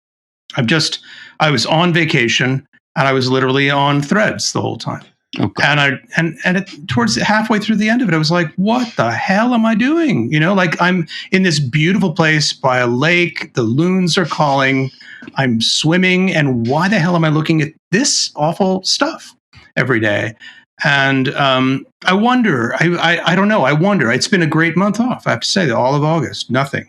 S1: I was on vacation and I was literally on Threads the whole time.
S3: Okay.
S1: And towards halfway through the end of it, I was like, what the hell am I doing? Like I'm in this beautiful place by a lake. The loons are calling. I'm swimming. And why the hell am I looking at this awful stuff every day? And I wonder, I don't know. I wonder. It's been a great month off. I have to say, all of August, nothing.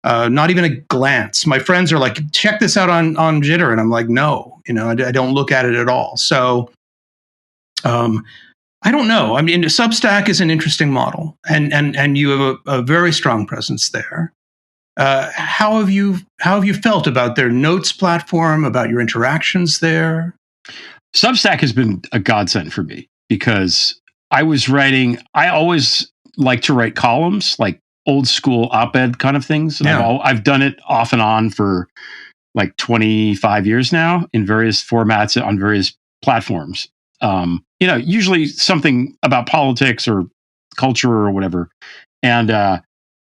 S1: Not even a glance. My friends are like, check this out on Jitter. And I'm like, no, I don't look at it at all. So I don't know. I mean, Substack is an interesting model and you have a very strong presence there. How have you felt about their notes platform, about your interactions there?
S3: Substack has been a godsend for me because I always like to write columns, like old school op-ed kind of things. And I've done it off and on for like 25 years now in various formats on various platforms. Usually something about politics or culture or whatever. And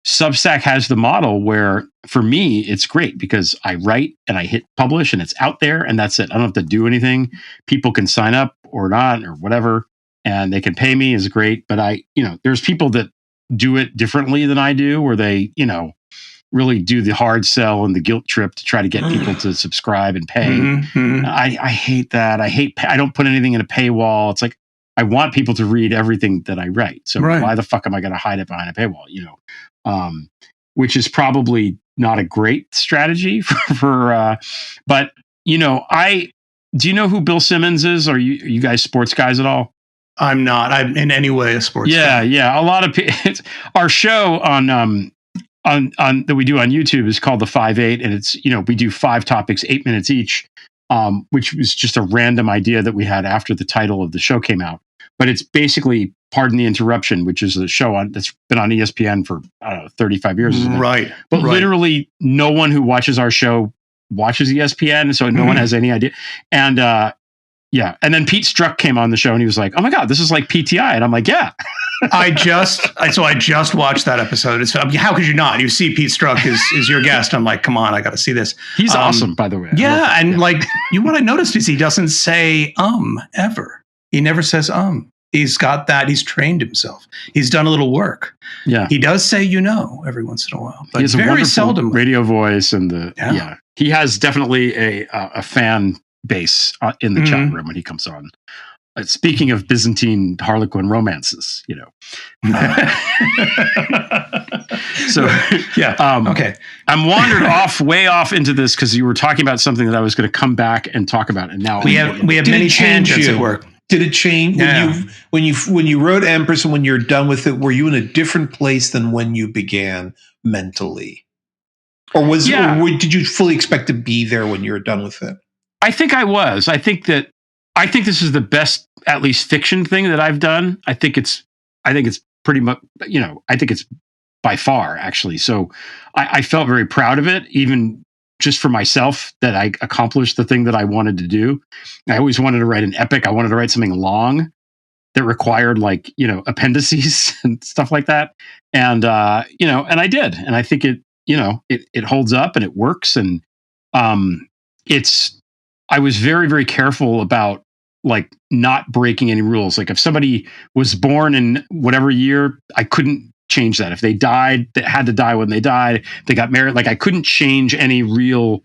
S3: Substack has the model where, for me, it's great because I write and I hit publish and it's out there and that's it. I don't have to do anything. People can sign up or not or whatever, and they can pay me is great. But there's people that do it differently than I do, where they, really do the hard sell and the guilt trip to try to get people to subscribe and pay.
S1: Mm-hmm.
S3: I hate that. I don't put anything in a paywall. It's like, I want people to read everything that I write. So why the fuck am I going to hide it behind a paywall? Which is probably not a great strategy but do you know who Bill Simmons is? Are you guys sports guys at all?
S1: I'm not. I'm in any way a sports guy.
S3: Yeah. A lot of people, our show on that we do on YouTube is called the 5-8, and it's we do 5 topics, 8 minutes each, which was just a random idea that we had after the title of the show came out. But it's basically Pardon the Interruption, which is a show that's been on ESPN for 35 years, isn't it?
S1: Right.
S3: But literally, no one who watches our show watches ESPN, so no one has any idea. And and then Pete Strzok came on the show, and he was like, "Oh my God, this is like PTI," and I'm like, "Yeah."
S1: I just watched that episode. How could you not? You see Pete Strzok is your guest. I'm like, come on, I got to see this.
S3: He's awesome, by the way.
S1: Yeah, and what I noticed is he doesn't say ever. He never says He's got that. He's trained himself. He's done a little work. Yeah, he does say every once in a while, but
S3: he has
S1: very
S3: a
S1: seldom.
S3: Radio voice and he has definitely a fan base in the chat room when he comes on. Speaking of Byzantine Harlequin romances, So
S1: okay.
S3: I'm wandered way off into this because you were talking about something that I was going to come back and talk about, and now
S1: we have many tangents at work.
S2: Did it change when you wrote Empress and when you're done with it? Were you in a different place than when you began mentally, or did you fully expect to be there when you were done with it?
S3: I think I was. I think this is the best, at least fiction thing that I've done. I think it's pretty much, I think it's by far, actually. So I felt very proud of it, even just for myself, that I accomplished the thing that I wanted to do. I always wanted to write an epic. I wanted to write something long that required appendices and stuff like that. And, and I did. And I think it holds up and it works. And I was very, very careful about not breaking any rules. Like if somebody was born in whatever year, I couldn't change that. If they died, they had to die when they died. They got married. I couldn't change any real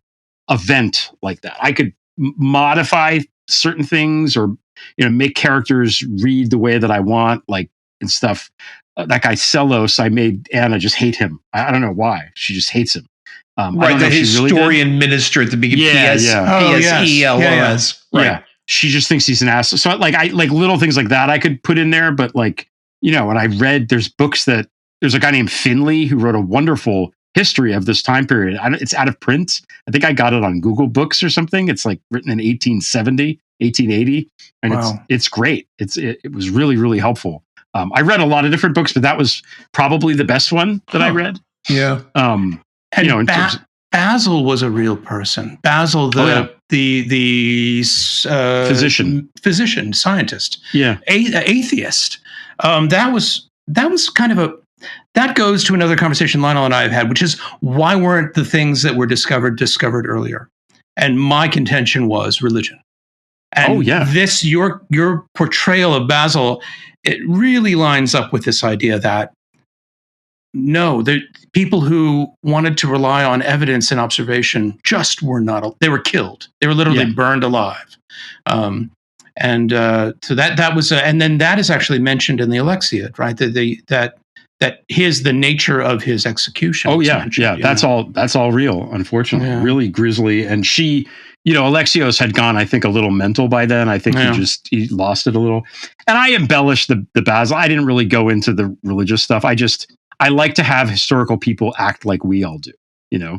S3: event like that. I could modify certain things or, make characters read the way that I want, and stuff. That guy Celos, I made Anna just hate him. I don't know why. She just hates him.
S2: Right, the historian minister at the beginning. P-S-E-L-O-S.
S3: Right. Yeah. She just thinks he's an ass. So I little things like that I could put in there, but when I read, there's books there's a guy named Finley who wrote a wonderful history of this time period. It's out of print. I think I got it on Google Books or something. It's written in 1870, 1880. And
S1: wow.
S3: It's great. It was really, really helpful. I read a lot of different books, but that was probably the best one that I read.
S2: Yeah.
S1: Basil was a real person. Basil, the physician, scientist, atheist. That was kind of that goes to another conversation Lionel and I have had, which is why weren't the things that were discovered earlier? And my contention was religion. And this your portrayal of Basil, it really lines up with this idea that no, the people who wanted to rely on evidence and observation just were not. They were killed. They were literally burned alive. So that was, and then that is actually mentioned in the Alexiad, right? That the nature of his execution.
S3: Oh yeah, that's all real. Unfortunately, really grisly. And she, Alexios had gone, I think, a little mental by then. I think he lost it a little. And I embellished the Basil. I didn't really go into the religious stuff. I like to have historical people act like we all do.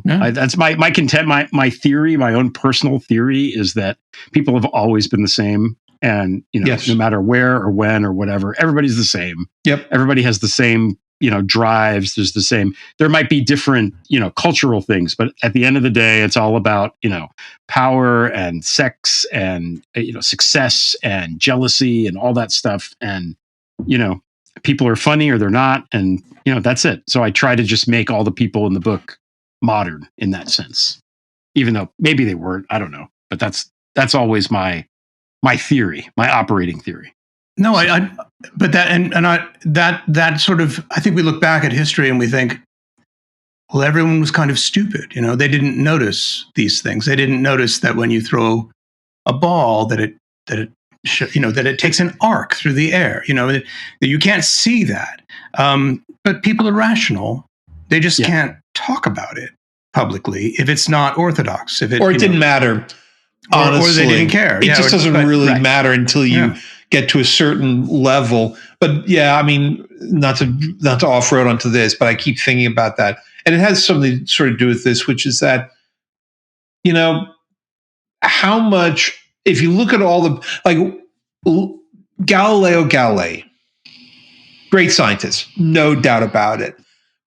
S3: That's my content. My theory, my own personal theory, is that people have always been the same, and no matter where or when or whatever, everybody's the same.
S2: Yep.
S3: Everybody has the same drives. There's the same. There might be different cultural things, but at the end of the day, it's all about power and sex and success and jealousy and all that stuff. And people are funny or they're not, and that's it. So I try to just make all the people in the book modern in that sense, even though maybe they weren't. I don't know, but that's always my theory, my operating theory.
S1: No, but that sort of, I think we look back at history and we think, well, everyone was kind of stupid. They didn't notice these things. They didn't notice that when you throw a ball, that it takes an arc through the air. That you can't see that. But people are rational. They just can't talk about it publicly if it's not orthodox. It
S2: didn't matter. Honestly,
S1: or they didn't care.
S2: It just doesn't really matter until you get to a certain level. But not to off-road onto this, but I keep thinking about that. And it has something to sort of do with this, which is that, how much, if you look at all the, Galileo Galilei, great scientist, no doubt about it.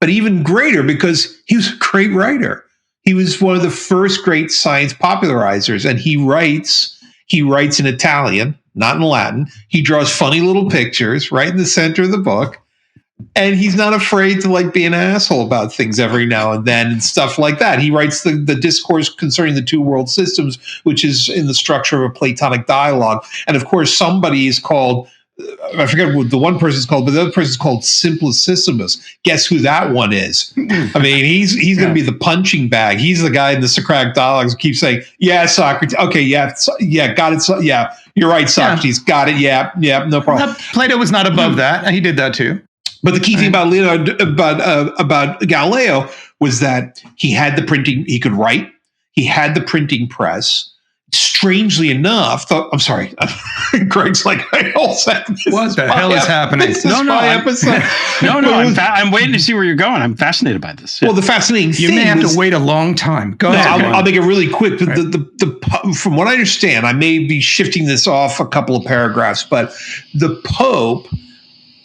S2: But even greater because he was a great writer. He was one of the first great science popularizers, and he writes in Italian, not in Latin. He draws funny little pictures right in the center of the book, and he's not afraid to be an asshole about things every now and then and stuff like that. He writes the discourse concerning the two world systems, which is in the structure of a Platonic dialogue. And of course, somebody is called, I forget what the one person's called, but the other person's called Simplicissimus. Guess who that one is? He's going to be the punching bag. He's the guy in the Socratic dialogues who keeps saying, "Yeah, Socrates. Okay, got it. Yeah, you're right, Socrates. Got it. Yeah, no problem."
S1: Well, Plato was not above that, and he did that too.
S2: But the key thing about about Galileo was that he had the printing. He could write. He had the printing press. Strangely enough, I'm sorry, Greg's like,
S1: what the hell is happening?
S3: I'm waiting to see where you're going. I'm fascinated by this.
S2: Well, the fascinating thing,
S1: you may have to wait a long time. Go ahead.
S2: I'll make it really quick. Right. From what I understand, I may be shifting this off a couple of paragraphs, but the Pope,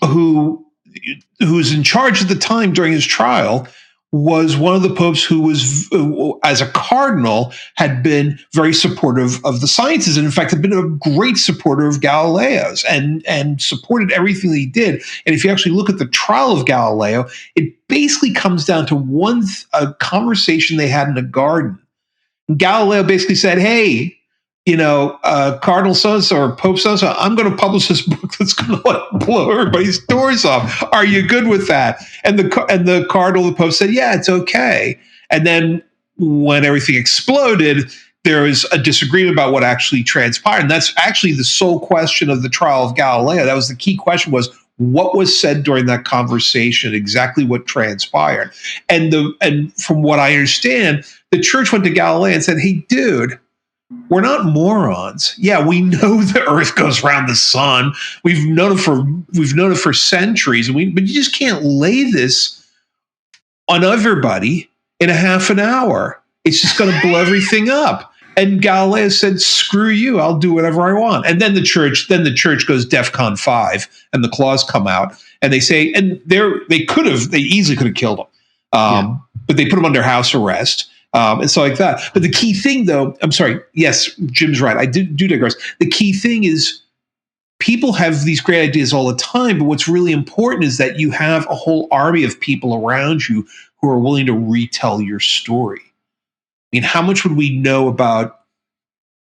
S2: who who's in charge at the time during his trial, was one of the popes who was, as a cardinal, had been very supportive of the sciences, and in fact had been a great supporter of Galileo's, and supported everything he did. And if you actually look at the trial of Galileo, it basically comes down to a conversation they had in a garden. Galileo basically said, "Hey, Cardinal so-and-so or Pope so-and-so, I'm going to publish this book that's going to blow everybody's doors off. Are you good with that?" And the Cardinal, the Pope said, "Yeah, it's okay." And then when everything exploded, there was a disagreement about what actually transpired. And that's actually the sole question of the trial of Galileo. That was the key question, was what was said during that conversation, exactly what transpired. And from what I understand, the church went to Galileo and said, "Hey, dude, we're not morons. Yeah, we know the Earth goes around the sun. We've known it for centuries, but you just can't lay this on everybody in a half an hour. It's just going to blow everything up." And Galileo said, "Screw you! I'll do whatever I want." And then the church goes DEFCON 5, and the claws come out, and they say, and they easily could have killed him, but they put him under house arrest. And so like that. But the key thing, though, I'm sorry. Yes, Jim's right. I do digress. The key thing is people have these great ideas all the time, but what's really important is that you have a whole army of people around you who are willing to retell your story. I mean, how much would we know about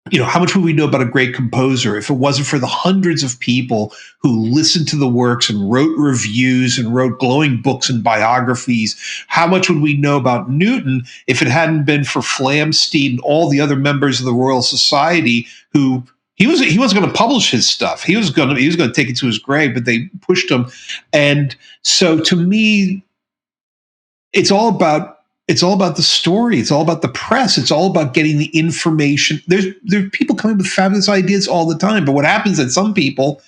S2: a great composer if it wasn't for the hundreds of people who listened to the works and wrote reviews and wrote glowing books and biographies? How much would we know about Newton if it hadn't been for Flamsteed and all the other members of the Royal Society who he wasn't going to publish his stuff. He was going to take it to his grave, but they pushed him. And so to me, it's all about the story. It's all about the press. It's all about getting the information. There are people coming with fabulous ideas all the time. But what happens is that some people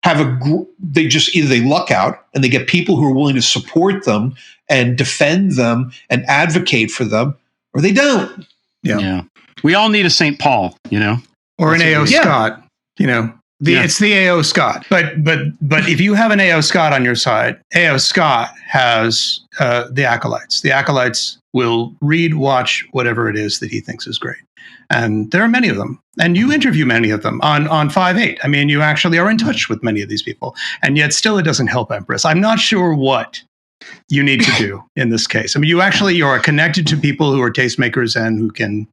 S2: they luck out and they get people who are willing to support them and defend them and advocate for them, or they don't.
S3: Yeah. We all need a St. Paul,
S1: or an A.O. Scott, It's the A.O. Scott. But if you have an A.O. Scott on your side, A.O. Scott has the acolytes. The acolytes will read, watch, whatever it is that he thinks is great. And there are many of them. And you interview many of them on 5/8. I mean, you actually are in touch with many of these people. And yet still it doesn't help Empress. I'm not sure what you need to do in this case. I mean, you are connected to people who are tastemakers and who can,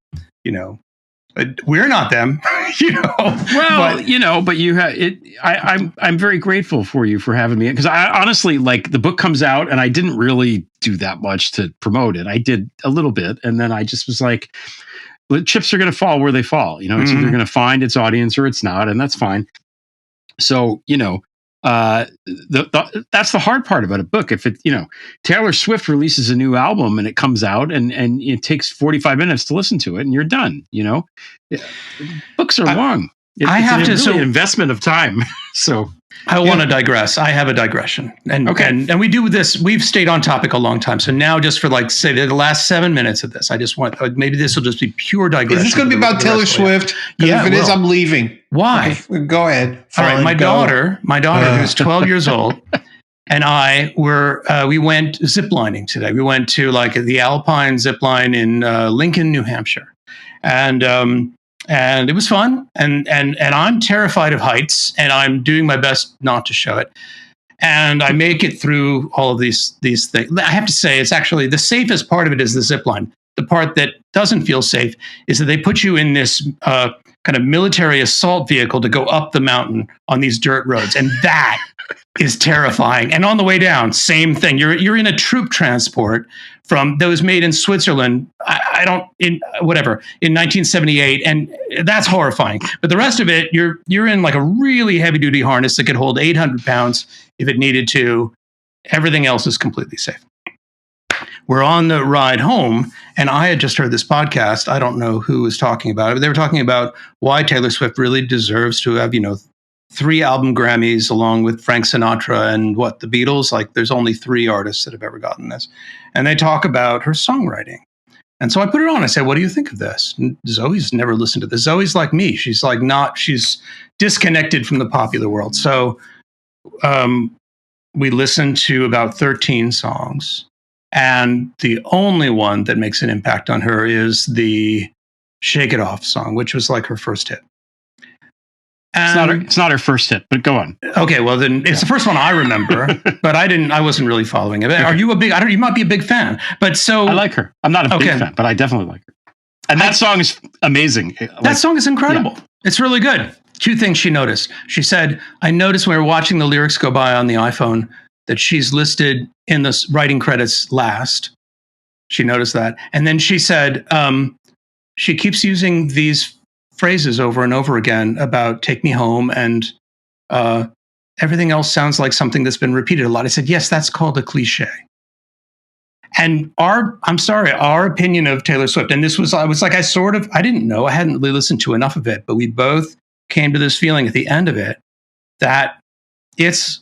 S1: we're not them,
S3: Well, but you have it. I'm very grateful for you for having me, because I honestly, like, the book comes out and I didn't really do that much to promote it. I did a little bit, and then I just was like, the chips are going to fall where they fall. It's either going to find its audience or it's not, and that's fine. So that's the hard part about a book. If it, Taylor Swift releases a new album and it comes out and it takes 45 minutes to listen to it and you're done, books are long. It's an investment of time. So
S1: I want to digress. I have a digression. And we do this. We've stayed on topic a long time. So now, just for say the last 7 minutes of this, I just want, maybe this will just be pure digression.
S2: Is this going to be about Taylor Swift?
S1: Yeah,
S2: if it is, I'm leaving.
S1: Why?
S2: Okay, go ahead.
S1: Fine, all right. My daughter who's 12 years old, and I we went ziplining today. We went to the Alpine zip line in Lincoln, New Hampshire. And it was fun, and I'm terrified of heights, and I'm doing my best not to show it. And I make it through all of these things. I have to say, it's actually the safest part of it is the zip line. The part that doesn't feel safe is that they put you in this kind of military assault vehicle to go up the mountain on these dirt roads, and that is terrifying. And on the way down, same thing. You're in a troop transport that was made in Switzerland. In 1978, and that's horrifying. But the rest of it, you're in a really heavy duty harness that could hold 800 pounds if it needed to. Everything else is completely safe. We're on the ride home, and I had just heard this podcast. I don't know who was talking about it, but they were talking about why Taylor Swift really deserves to have 3 album Grammys along with Frank Sinatra and the Beatles. There's only 3 artists that have ever gotten this. And they talk about her songwriting. And so I put it on. I said, what do you think of this? And Zoe's never listened to this. Zoe's like me. She's she's disconnected from the popular world. So we listened to about 13 songs. And the only one that makes an impact on her is the Shake It Off song, which was like her first hit. And
S3: it's not her first hit, but go on.
S1: Okay, well then it's the first one I remember, but I wasn't really following it. Are you you might be a big fan, but so.
S3: I like her. I'm not a big fan, but I definitely like her. And that song is amazing.
S1: That song is incredible. Yeah. It's really good. Two things she noticed. She said, I noticed when we were watching the lyrics go by on the iPhone that she's listed in the writing credits last. She noticed that. And then she said, she keeps using these phrases over and over again about take me home, and everything else sounds like something that's been repeated a lot. I said, yes, that's called a cliche. And our opinion of Taylor Swift, and I didn't know, I hadn't really listened to enough of it, but we both came to this feeling at the end of it that these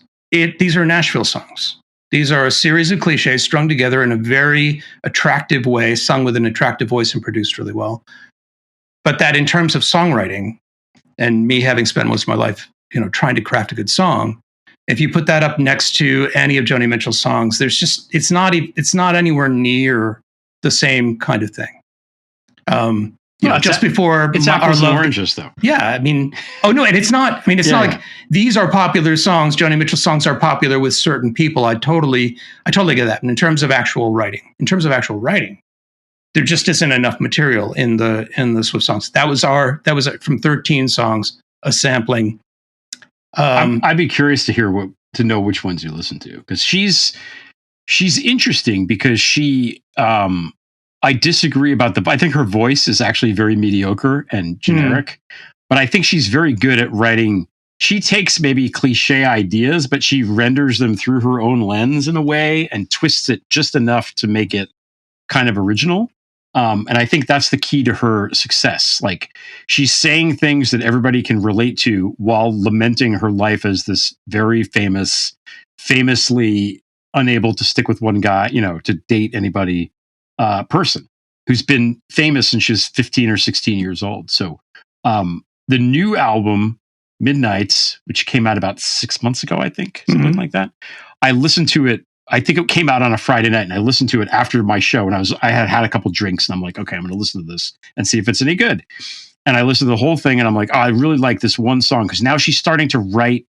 S1: are Nashville songs. These are a series of cliches strung together in a very attractive way, sung with an attractive voice and produced really well. But that in terms of songwriting, and me having spent most of my life, trying to craft a good song, if you put that up next to any of Joni Mitchell's songs, it's not anywhere near the same kind of thing. Before
S3: it's apples and oranges, though.
S1: Yeah, I mean, and it's not. I mean, it's not like these are popular songs. Joni Mitchell songs are popular with certain people. I totally get that. And in terms of actual writing, there just isn't enough material in the Swift songs. That was from 13 songs, a sampling.
S3: I'd be curious to know which ones you listen to, because she's interesting because she. I disagree about I think her voice is actually very mediocre and generic, but I think she's very good at writing. She takes maybe cliche ideas, but she renders them through her own lens in a way and twists it just enough to make it kind of original. And I think that's the key to her success. Like, she's saying things that everybody can relate to while lamenting her life as this very famously unable to stick with one guy, to date anybody person who's been famous since she was 15 or 16 years old. So the new album, Midnights, which came out about 6 months ago, I think, something like that. I listened to it. I think it came out on a Friday night, and I listened to it after my show, and I had a couple drinks, and I'm like, okay, I'm going to listen to this and see if it's any good. And I listened to the whole thing, and I'm like, oh, I really like this one song, because now she's starting to write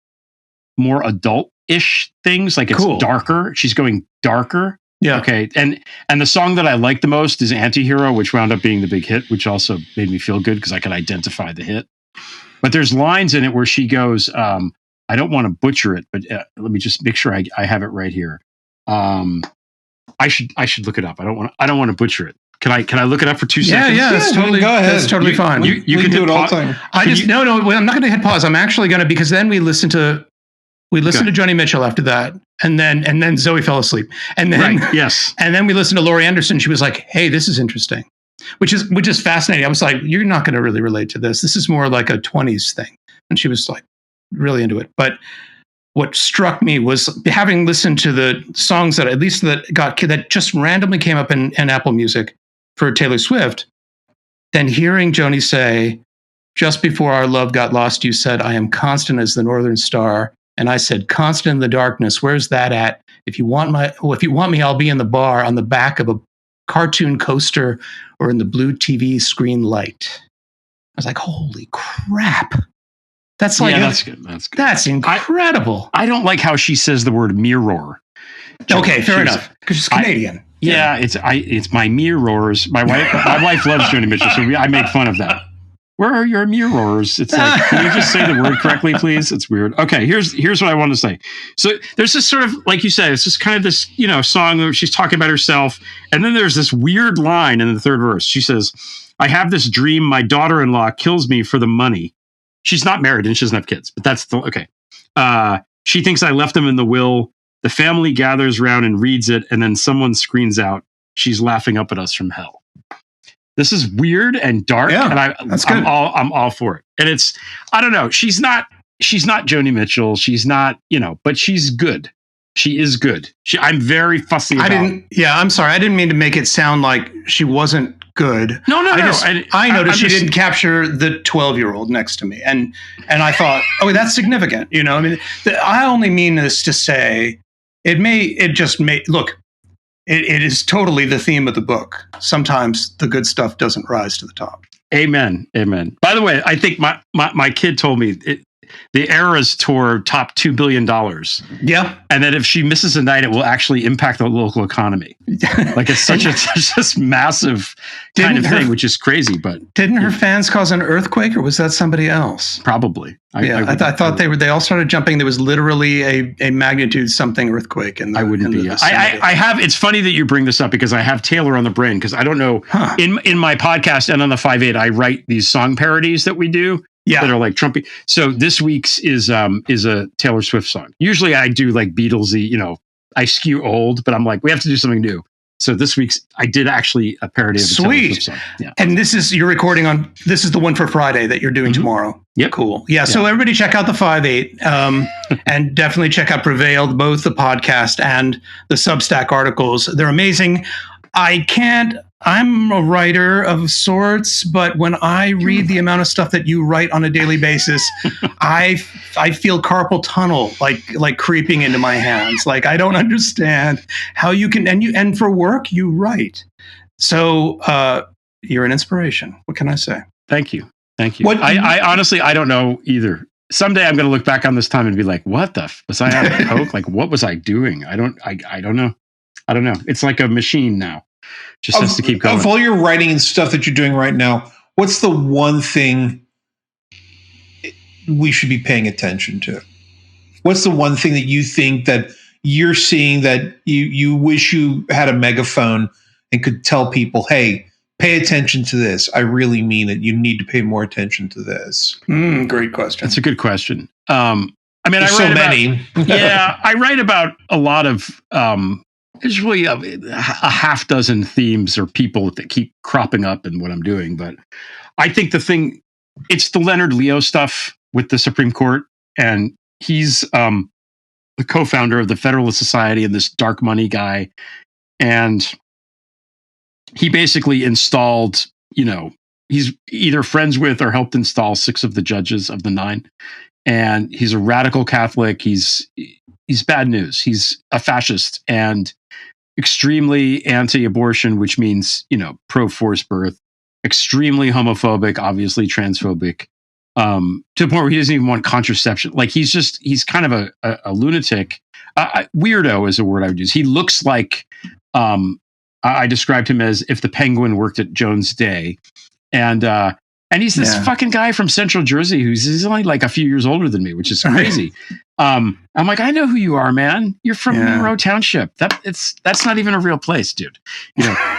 S3: more adult-ish things. Like, it's darker. She's going darker.
S1: Yeah.
S3: Okay. And the song that I like the most is Antihero, which wound up being the big hit, which also made me feel good because I could identify the hit. But there's lines in it where she goes, I don't want to butcher it, but let me just make sure I have it right here. I should look it up. I don't want to butcher it. Can I look it up for 2 seconds?
S1: Yeah, that's totally, go ahead. That's totally fine.
S3: You can do it all the time.
S1: No, I'm not going to hit pause. I'm actually going to, because then we listened to Joni Mitchell after that, and then Zoe fell asleep, and then and then we listened to Laurie Anderson. She was like, "Hey, this is interesting," which is fascinating. I was like, "You're not going to really relate to this. This is more like a 20s thing," and she was like, really into it. But what struck me was, having listened to the songs that just randomly came up in Apple Music for Taylor Swift, then hearing Joni say, "Just before our love got lost, you said, I am constant as the northern star. And I said, constant in the darkness. Where's that at? If you want me, I'll be in the bar on the back of a cartoon coaster or in the blue TV screen light." I was like, holy crap. That's like,
S3: that's good. That's good.
S1: That's incredible.
S3: I don't like how she says the word mirror.
S1: Okay, fair enough. Because she's Canadian.
S3: It's my mirrors. My wife loves Joni Mitchell, so I make fun of that. Where are your mirrors? It's like, can you just say the word correctly, please? It's weird. Okay, here's what I want to say. So there's this sort of, like you said, it's just kind of this, song where she's talking about herself. And then there's this weird line in the third verse. She says, "I have this dream. My daughter-in-law kills me for the money." She's not married and she doesn't have kids, but that's the, okay. She thinks I left them in the will. The family gathers around and reads it. And then someone screams out, "She's laughing up at us from hell." This is weird and dark, and I'm all for it. And it's, I don't know, she's not Joni Mitchell, she's not, but she's good. She is good. I'm very fussy about it.
S1: I'm sorry, I didn't mean to make it sound like she wasn't good.
S3: No.
S1: I noticed she didn't capture the 12-year-old next to me, and I thought, oh, that's significant. I mean, I only mean this to say It is totally the theme of the book. Sometimes the good stuff doesn't rise to the top.
S3: Amen. Amen. By the way, I think my kid told me the Eras tour topped $2 billion.
S1: Yeah.
S3: And that if she misses a night, it will actually impact the local economy. Like it's such a massive kind of thing, which is crazy. But
S1: didn't her fans cause an earthquake, or was that somebody else?
S3: Probably.
S1: I thought they all started jumping. There was literally a magnitude something earthquake.
S3: I wouldn't be. I have. It's funny that you bring this up because I have Taylor on the brain, because I don't know. In my podcast and on the 5/8, I write these song parodies that we do. Yeah. That are like Trumpy. So this week's is a Taylor Swift song. Usually I do like Beatlesy, I skew old, but I'm like, we have to do something new. So this week's, I did actually a parody of the Taylor Swift song. Yeah.
S1: And this is the one for Friday that you're doing tomorrow.
S3: Yep.
S1: Cool. Yeah. So everybody check out the 5/8 and definitely check out PREVAIL, both the podcast and the Substack articles. They're amazing. I'm a writer of sorts, but when I read the amount of stuff that you write on a daily basis, I feel carpal tunnel like creeping into my hands. Like, I don't understand how you can, and for work you write. So you're an inspiration. What can I say?
S3: Thank you. I honestly, I don't know either. Someday I'm going to look back on this time and be like, what was I on a coke? Like, what was I doing? I don't know. It's like a machine now. Just has to keep going.
S2: Of all your writing and stuff that you're doing right now, what's the one thing we should be paying attention to? What's the one thing that you think that you're seeing that you wish you had a megaphone and could tell people, hey, pay attention to this. I really mean it. You need to pay more attention to this.
S1: Great question.
S3: That's a good question. I write about a lot of, there's really a half dozen themes or people that keep cropping up in what I'm doing. But I think it's the Leonard Leo stuff with the Supreme Court. And he's the co-founder of the Federalist Society and this dark money guy. And he basically installed, he's either friends with or helped install 6 of the judges of the 9. And he's a radical Catholic. He's bad news. He's a fascist and extremely anti-abortion, which means, pro-forced birth, extremely homophobic, obviously transphobic, to the point where he doesn't even want contraception. Like he's kind of a lunatic. Weirdo is a word I would use. He looks like, I described him as if the Penguin worked at Jones Day. And he's this fucking guy from Central Jersey he's only like a few years older than me, which is crazy. I'm like, I know who you are, man. You're from Monroe Township. That's not even a real place, dude.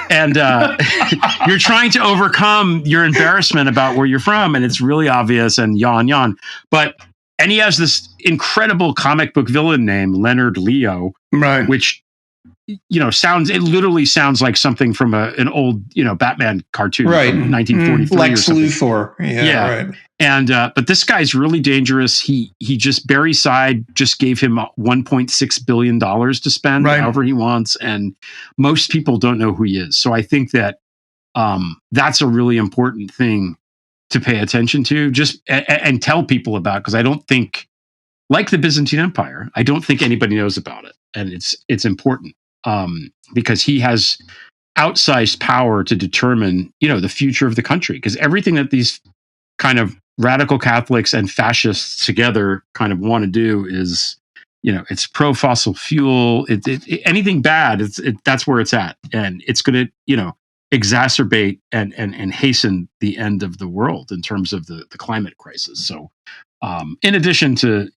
S3: And you're trying to overcome your embarrassment about where you're from, and it's really obvious. And yawn. And he has this incredible comic book villain name, Leonard Leo,
S1: right?
S3: Which it literally sounds like something from an old, Batman cartoon from 1943
S2: Lex Luthor. Yeah. Right.
S3: And, but this guy's really dangerous. He Barry Side just gave him $1.6 billion to spend however he wants. And most people don't know who he is. So I think that, that's a really important thing to pay attention to and tell people about, because I don't think, like the Byzantine Empire, I don't think anybody knows about it. And it's important. Because he has outsized power to determine, the future of the country. Because everything that these kind of radical Catholics and fascists together kind of want to do is, it's pro-fossil fuel. Anything bad, that's where it's at, and it's going to, exacerbate and hasten the end of the world in terms of the climate crisis. So, in addition to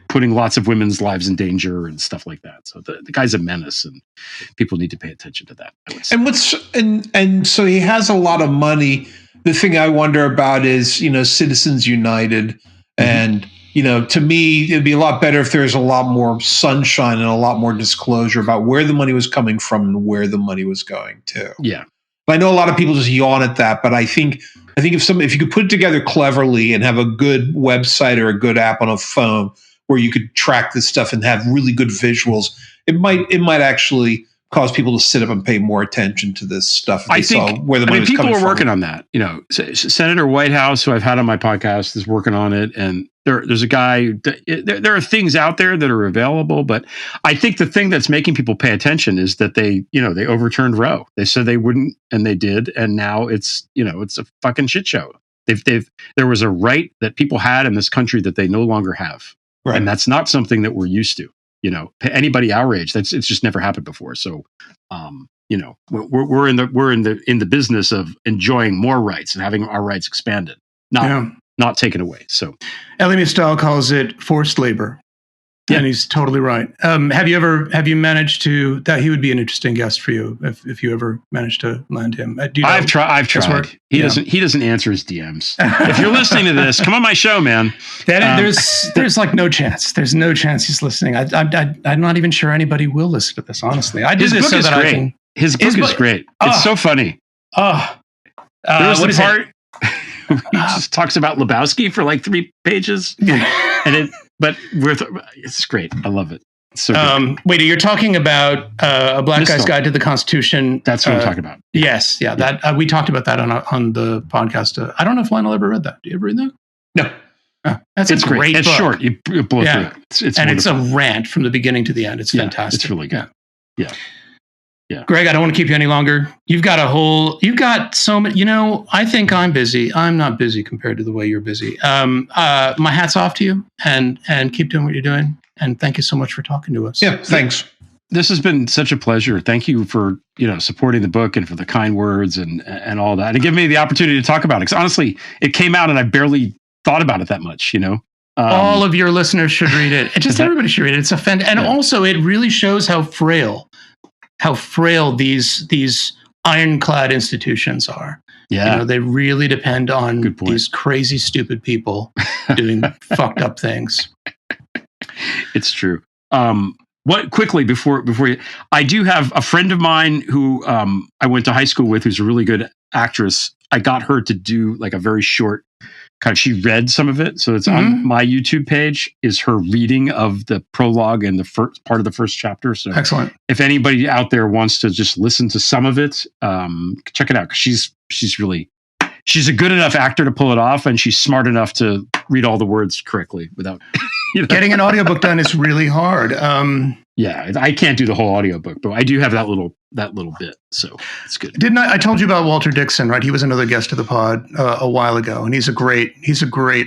S3: putting lots of women's lives in danger and stuff like that. So the guy's a menace, and people need to pay attention to that, I would say.
S2: And so he has a lot of money. The thing I wonder about is, Citizens United. And, to me, it'd be a lot better if there's a lot more sunshine and a lot more disclosure about where the money was coming from and where the money was going to.
S3: Yeah.
S2: I know a lot of people just yawn at that, but I think if you could put it together cleverly and have a good website or a good app on a phone where you could track this stuff and have really good visuals, it might actually cause people to sit up and pay more attention to this stuff.
S3: I think
S2: where the money was
S3: people
S2: coming
S3: are
S2: from.
S3: working on that. Senator Whitehouse, who I've had on my podcast, is working on it, and there's a guy. There are things out there that are available, but I think the thing that's making people pay attention is that they overturned Roe. They said they wouldn't, and they did, and now it's a fucking shit show. There was a right that people had in this country that they no longer have, right. And that's not something that we're used to. Anybody our age, it's just never happened before. So, we're in the business of enjoying more rights and having our rights expanded, not taken away. So,
S1: Elie Mystal calls it forced labor. Yeah, and he's totally right. Have you managed to? That he would be an interesting guest for you if you ever managed to land him.
S3: I've tried. He doesn't answer his DMs. If you're listening to this, come on my show, man.
S1: There's like no chance. There's no chance he's listening. I'm not even sure anybody will listen to this. Honestly, I did this so that I can.
S3: His book is great. It's so funny. There was the part he just talks about Lebowski for like 3 pages, But it's great. I love it. So
S1: wait, you're talking about A Black Guy's Guide to the Constitution.
S3: That's what I'm talking about.
S1: Yes, yeah. That we talked about that on the podcast. I don't know if Lionel ever read that. Do you ever read that?
S2: No.
S1: That's a great book.
S3: It's short. You blow through it. It's
S1: and wonderful. It's a rant from the beginning to the end. It's fantastic.
S3: It's really good. Yeah.
S1: Greg, I don't want to keep you any longer. You've got so many, I think I'm busy. I'm not busy compared to the way you're busy. My hat's off to you and keep doing what you're doing. And thank you so much for talking to us.
S2: Yeah, thanks.
S3: This has been such a pleasure. Thank you for, supporting the book and for the kind words and all that. And give me the opportunity to talk about it. Because honestly, it came out and I barely thought about it that much,
S1: all of your listeners should read it. Just everybody should read it. It's offending. And also it really shows how frail these ironclad institutions are.
S3: Yeah.
S1: They really depend on these crazy, stupid people doing fucked up things.
S3: It's true. What quickly before you, I do have a friend of mine who I went to high school with, who's a really good actress. I got her to do like a very short she read some of it. So it's on my YouTube page is her reading of the prologue and the first part of the first chapter. So
S1: excellent.
S3: If anybody out there wants to just listen to some of it, check it out. 'Cause she's a good enough actor to pull it off. And she's smart enough to read all the words correctly without
S1: getting an audiobook done is really hard.
S3: I can't do the whole audiobook, but I do have that little bit. So it's good.
S1: Didn't I told you about Walter Dixon, right? He was another guest of the pod a while ago, and he's a great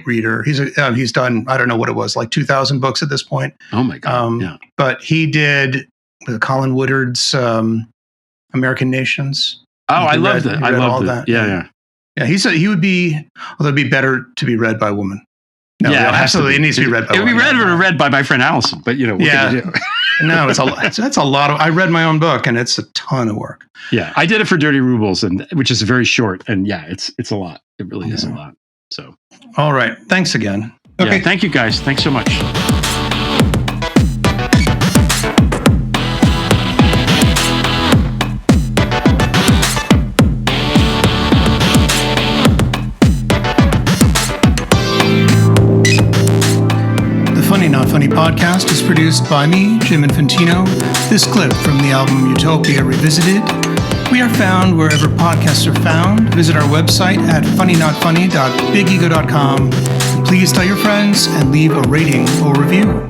S1: reader. He's done, I don't know what it was, like 2,000 books at this point.
S3: Oh my God.
S1: But he did Colin Woodard's American Nations.
S3: Oh, I love that. I love that. Yeah.
S1: Yeah, he would be, although it'd be better to be read by a woman. No, absolutely. It needs to be read by a woman.
S3: It would be read by my friend Allison, but what can you do?
S1: No, that's a lot of. I read my own book, and it's a ton of work.
S3: Yeah, I did it for Dirty Rubles, which is very short, and it's a lot. It really is a lot. So,
S1: all right, thanks again.
S3: Okay, thank you guys. Thanks so much.
S1: Not Funny podcast is produced by me, Jim Infantino. This clip from the album Utopia Revisited. We are found wherever podcasts are found. Visit our website at funnynotfunny.bigego.com. Please tell your friends and leave a rating or review.